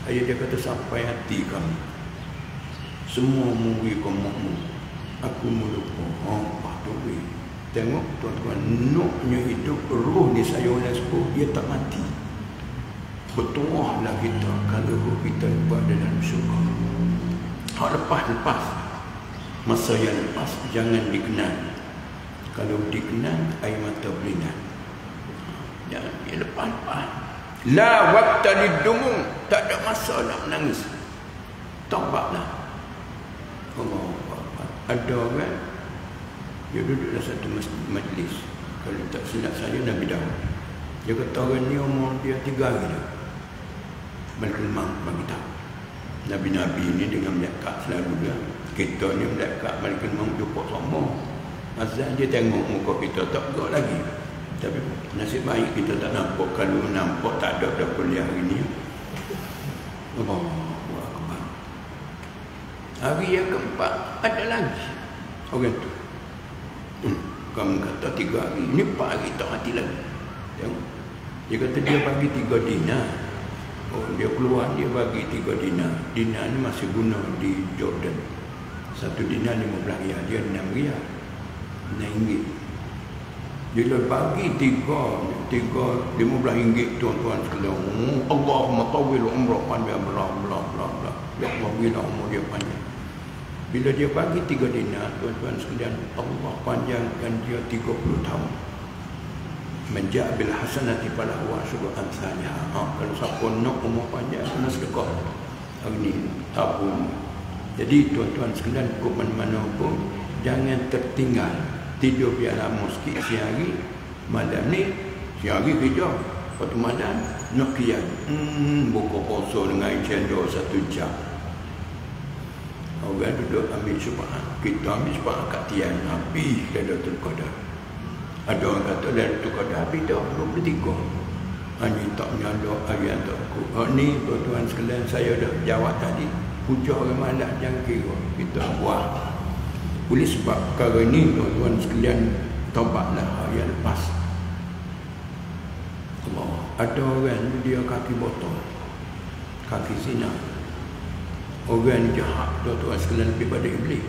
Ayah dia kata, sampai hati kami. Semua murid kamu, aku melupa. Patut. Tengok tuan-tuan, nuknya hidup, roh ni saya orang sebut, dia tak mati. Bertuahlah kita kalau roh kita berada dalam syurga. Hak lepas, masa yang lepas jangan dikenal. Kalau dikenal, air mata beringat. Jangan dia lepas. La waqta lidumum, tak ada masa nak menangis. Taubatlah. Allah Akbar. Ada orang dia duduk dalam satu majlis. Kalau tak silap saya, Nabi Daud. Dia kata orang ni umur dia 3 hari dah. Malaikat Maut bagi tahu. Nabi-nabi ni dengan malaikat selalu dia. Kita ni malaikat Malaikat Maut jumpa sama. Azal dia tengok muka kita tak gerak lagi. Tapi nasib baik kita tak nampak. Kalau nampak tak ada dah kuliah hari ni. Allahu Akbar. Hari yang keempat ada lagi orang tu. Kamu kata 3 hari, ni 4 hari tak mati lagi. Tengok. Dia kata dia bagi 3 dinar. Oh, dia keluar dia bagi 3 dinar. Dinar ni masih guna di Jordan. 1 dinar 15 riyal, dia 6 riyal. RM6. Bila bagi 3 RM15 tuan-tuan sekalian. Allahumma tawil umrah panjang bla bla bla bla. Ya Allah, bila umur dia panjang. Bila dia bagi 3 dinar tuan-tuan sekalian, Allah panjangkan dia 30 tahun. Menjabil hasanati falahu asyru amsalha. Kalau siapa nak umur panjang, kena sedekah. Hari ni tabung. Jadi tuan-tuan sekalian, ke mana-mana pun jangan tertinggal. Tidur biar lama sikit siang hari. Malam ni siang hari kerja. Waktu malam nak qiyam. Buka puasa dengan cendol 1 jam. Orang duduk ambil syafaat. Kita ambil syafaat kat tiang. Habis Lailatul Qadar. Ada orang kata Lailatul Qadar habis dah 23. Ini tak nyala ayat tak aku. Ni tuan-tuan sekalian, saya dah jawab tadi. Hujah orang malam jangan kira. Kita buat. Oleh sebab perkara ni tuan-tuan sekalian, taubatlah yang lepas. Allah. Ada orang dia kaki botol, kaki zina. Orang jahat tuan-tuan sekalian lebih pada iblis.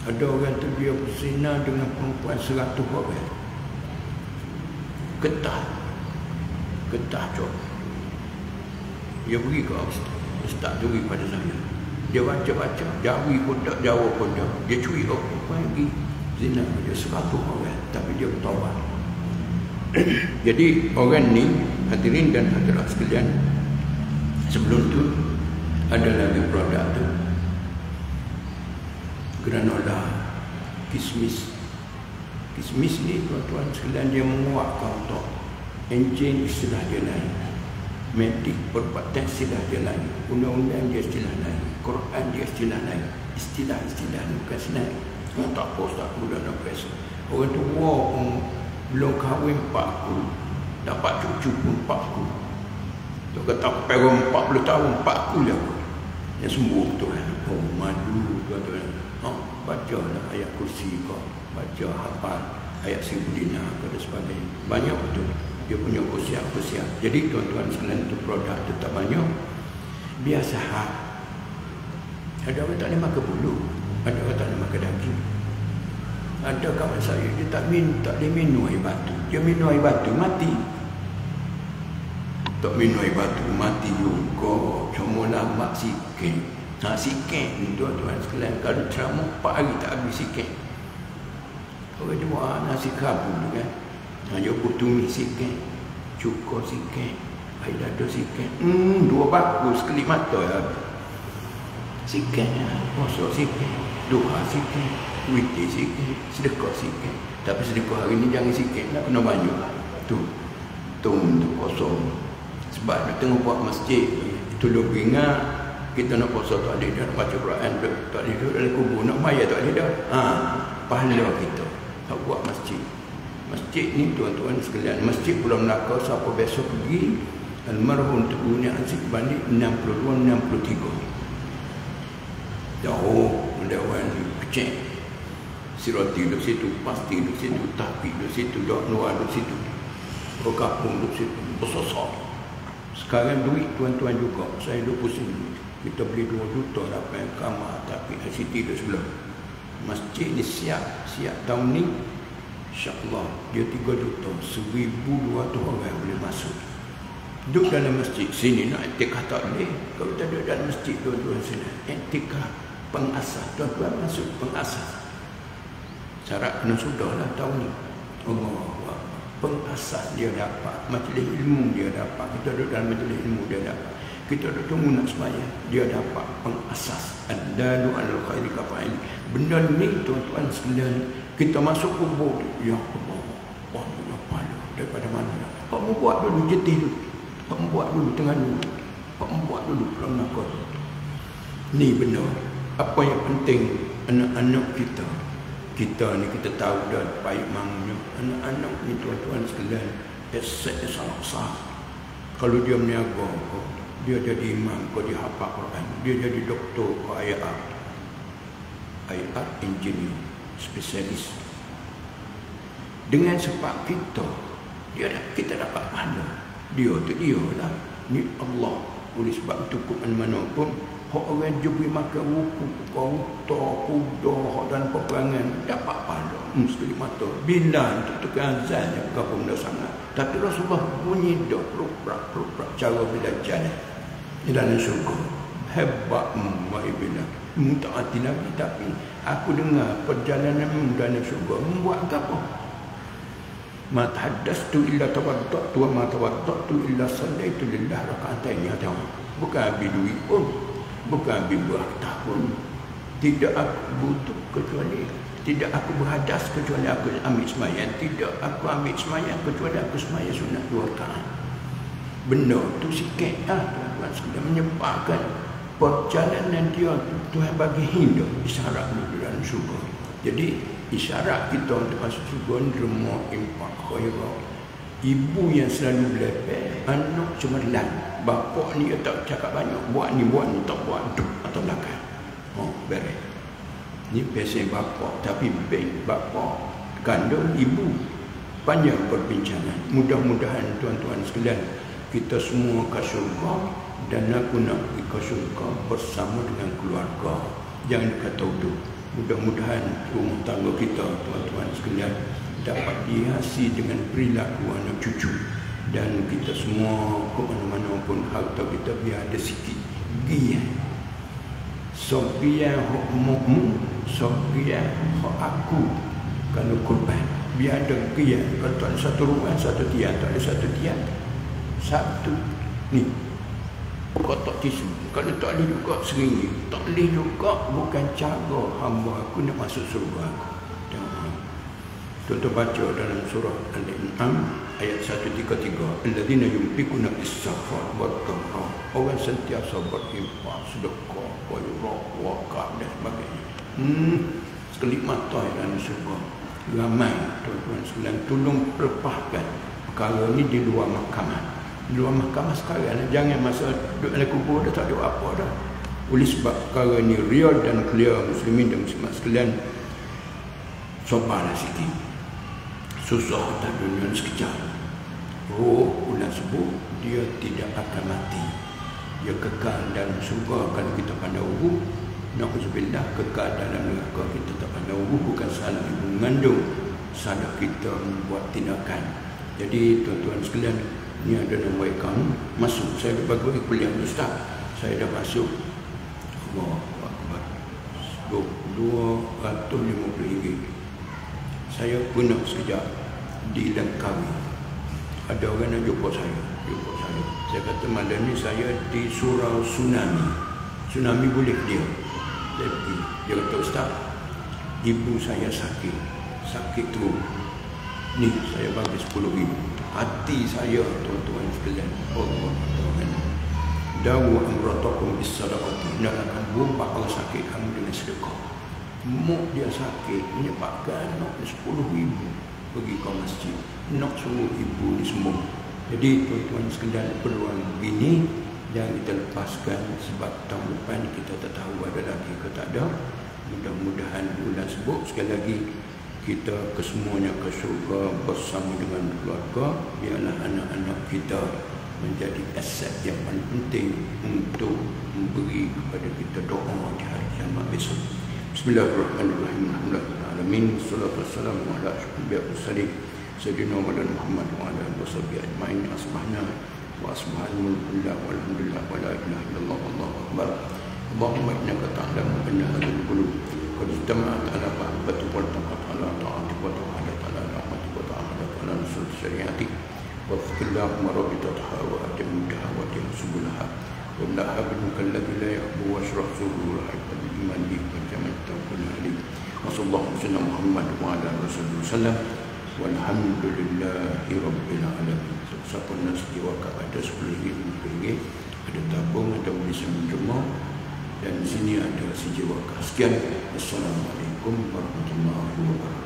Ada orang tu dia berzina dengan perempuan 100 orang. Getah cok. Dia pergi ke Ustaz tu pergi pada saya. Dia baca-baca, jawi pun tak, jawab pun tak. Dia curi perempuan lagi. Zina dia 100 orang. Tapi dia bertaubat. Jadi orang ni, hadirin dan hadirat sekalian, sebelum tu ada lagi produk tu. Granola, kismis. Kismis ni tuan-tuan sekalian, dia menguatkan untuk enjin istilah dia lain. Medik perbuatan istilah dia lain. Undang-undang dia istilah lain. Quran dia istilah lain. Istilah-istilah ni bukan senang. Tak apa, tak perlu dah nak biasa. Orang tu belum kahwin 40, dapat cucu pun 40. Dia kata peron 40 tahun 40 je aku. Yang sembuh Tuhan. Oh malu tuan-tuan. Bacalah ayat kursi kau. Baca hafal ayat 1000 dinar dan sebagainya. Banyak betul. Dia punya usia. Jadi tuan-tuan sekalian, itu produk tetap banyak. Biasa hak. Ada orang tak boleh makan bulu. Ada orang tak boleh makan daging. Ada kawan saya, dia tak boleh minum air batu. Dia minum air batu, mati. tak minum air batu mati juga. Cuma lambat sikit. Sikit ni tuan-tuan sekalian. Kalau ceramah 4 hari tak habis sikit. Orang jual nasi kabul tu kan. Jemput tumis sikit. Cukup sikit. Air dada sikit. 2 bagus kelip mata ya. Sikit. Puasa sikit. Doa sikit. Witir sikit. Sedekah sikit. Tapi sedekah hari ni jangan sikit. Nak kena banyak. Tu. Untuk kosong. Sebab dia tengah buat masjid. Tolong ingat. Kita nak puasa tak ada dah. Nak baca Quran tak ada dah. Dalam kubur nak bayar tak ada dah. Pahala kita. Tak buat masjid. Masjid ni tuan-tuan sekalian. Masjid Pulau Melaka. Siapa besok pergi. Almarhum Tengku Nia Aziz balik 62-63. Jauh. Mendawan kecil. Sirati duduk situ. Pasti duduk situ. Tapi duduk situ. Duduk luar duduk situ. Berkapung duduk situ. Bersosok. Sekarang duit tuan-tuan juga. Saya duduk pusing. Kita beli 2 juta dapat kamar. Tapi ICT duduk sebelah. Masjid ni siap tahun ni. InsyaAllah dia 3 juta. 1,200 orang boleh masuk. Duduk dalam masjid. Sini nak etikah tak boleh. Kalau tak duduk dalam masjid tuan-tuan sini. Etikah pengasas. Tuan-tuan masuk pengasas. Syarat kena sudah lah tahun ni. Allah. Pengasas dia dapat. Majlis ilmu dia dapat. Kita duduk dalam majlis ilmu dia dapat. Kita duduk tunggu nak sembahyang. Dia dapat pengasas. Ad-dalu alal khairi kafa'il. Benda ni tuan-tuan sekalian. Kita masuk kubur. Ya Allah. Allah pahala. Daripada mana? Pak membuat dulu jetih dulu. Pak membuat dulu tengah dulu. Pak membuat dulu Pulau Melaka. Ni benda. Apa yang penting anak-anak kita. Kita ni kita tahu dah baik mangnya. Anak-anak ni tuan-tuan sekalian. Aset yang sangat besar. Kalau dia meniaga kau. Dia jadi imam kau, dia hafal Quran. Dia jadi doktor kau, IR engineer, spesialis. Dengan sebab kita dapat pahala. Dia lah. Ni Allah. Oleh sebab itu Quran mana pun orang jumpa makan ruku, kota, kuda, dan peperangan dapat pahala. Sekali mata. Bila untuk tukang azan yang kau pun dah sangat. Tapi Rasulullah bunyi dah peruprak cara belajar di dalam syurga. Hebat wahai bila. Mutaati Nabi tapi aku dengar perjalanan dalam syurga membuat apa? Ma tahaddastu illa tawaddatu wa ma tawaddatu illa sallaitu lillah raka'atain. Bukan habis duit pun. Bukan habis berharta pun. Tidak aku butuh kecuali. Tidak aku berhadas kecuali aku ambil semayang. Tidak aku ambil semayang kecuali aku semayang sunat 2 rakaat. Benda tu sikit tuan-tuan sekalian menyebabkan perjalanan dia Tuhan bagi hidup isyarat di dalam syurga. Jadi isyarat kita untuk masuk syurga ni rumah impak khairah. Ibu yang selalu belepeh, anak cemerlang. Bapa ni tak cakap banyak, buat ni tak buat duk atau belakang. Beres. Ni biasa bapa, tapi baik bapa kandung ibu. Panjang perbincangan. Mudah-mudahan tuan-tuan sekalian kita semua ke syurga dan aku nak pergi ke syurga bersama dengan keluarga. Jangan kata itu. Mudah-mudahan rumah tangga kita tuan-tuan sekalian dapat dihiasi dengan perilaku anak cucu. Dan kita semua ke mana-mana pun harta kita biar ada sikit giat. Sobian hak mukmu, sobian hak aku. Kalau korban biar ada giat. Kalau tak ada satu rumah, satu tiang. Tak ada satu tiang, satu ni kotak tisu. Kalau tak boleh juga RM1. Tak boleh juga bukan cara hamba aku nak masuk surga aku. Tuan-tuan baca dalam surah Al-An'am ayat 133. Alladzina yunfikuna bis-sarra wad-dharra. Orang sentiasa berinfak, sedekah, bayar, wakaf dan sebagainya. Sekelip mata dalam surga. Ramai tuan-tuan sekalian tolong lepaskan perkara ni di luar mahkamah. Di luar mahkamah sekarang jangan masa duduk dalam kubur dah tak ada apa dah. Oleh sebab perkara ni real dan clear muslimin dan muslimat sekalian. Sabarlah sikit. Susah atas dunia sekejap. Roh ulang sebut dia tidak akan mati. Dia kekal dalam surga kalau kita pandai urut. Na'udzubillah kekal dalam neraka kita tak pandai urut. Bukan salah ibu mengandung, salah kita membuat tindakan. Jadi tuan-tuan sekalian, Ni ada nama akaun masuk. Saya bagi kuliah Ustaz. Saya dah masuk. Allah Akbar. RM250. Saya punah sekejap di Langkawi. Ada orang nak jumpa saya. Saya kata malam ni saya di surau tsunami. Tsunami boleh dia. Saya pergi. Dia kata, Ustaz, ibu saya sakit tu. Ni saya bagi RM10,000. Hati saya, tuan-tuan sekalian, Allah Tuhan. Dawu amratakum bis-sadaqati. Nak akan bumbak kalau sakit kamu dengan sedekah. Mak dia sakit, menyebabkan nak RM10,000 pergi ke masjid. Nak suruh ibu ni semua. Jadi tuan-tuan sekalian, peluang begini yang kita lepaskan sebab tahun depan kita tak tahu ada lagi ke tak ada. Mudah-mudahan bulan sebut sekali lagi kita kesemuanya ke syurga bersama dengan keluarga. Biarlah anak-anak kita menjadi aset yang paling penting untuk memberi kepada kita doa di hari kiamat besok. Bismillahirrahmanirrahim. Alhamdulillahirrahmanirrahim. Salatu wassalamu ala asyrafil mursalin Sayyidina Muhammad wa ala alihi wasahbihi ajma'in. Asbahna wa asbahal mulkullah walhamdulillah wa la ilaha illallah wallahu akbar. Allahumma innaka ta'lamu anna hadhihi al-qulub qad ijtama'at ala mahabbati wa taqat ala ta'ati wa ta'adat ala rahmati wa ta'adat ala nusul syariati wa faqillahumma rabbitataha wa atimtaha wa subulaha wa mlaha binuka alladhi la yahbu wa ashraf sururaha bil iman bi wa jama'ta kulli alim wa sallallahu alaihi Muhammad wa ala alihi wasallam walhamdulillahi rabbil alamin. Siapa nak sediakan ada RM10,000, ada tabung, ada tulisan menjemur, dan di sini ada sediakan. Sekian. Assalamualaikum warahmatullahi wabarakatuh.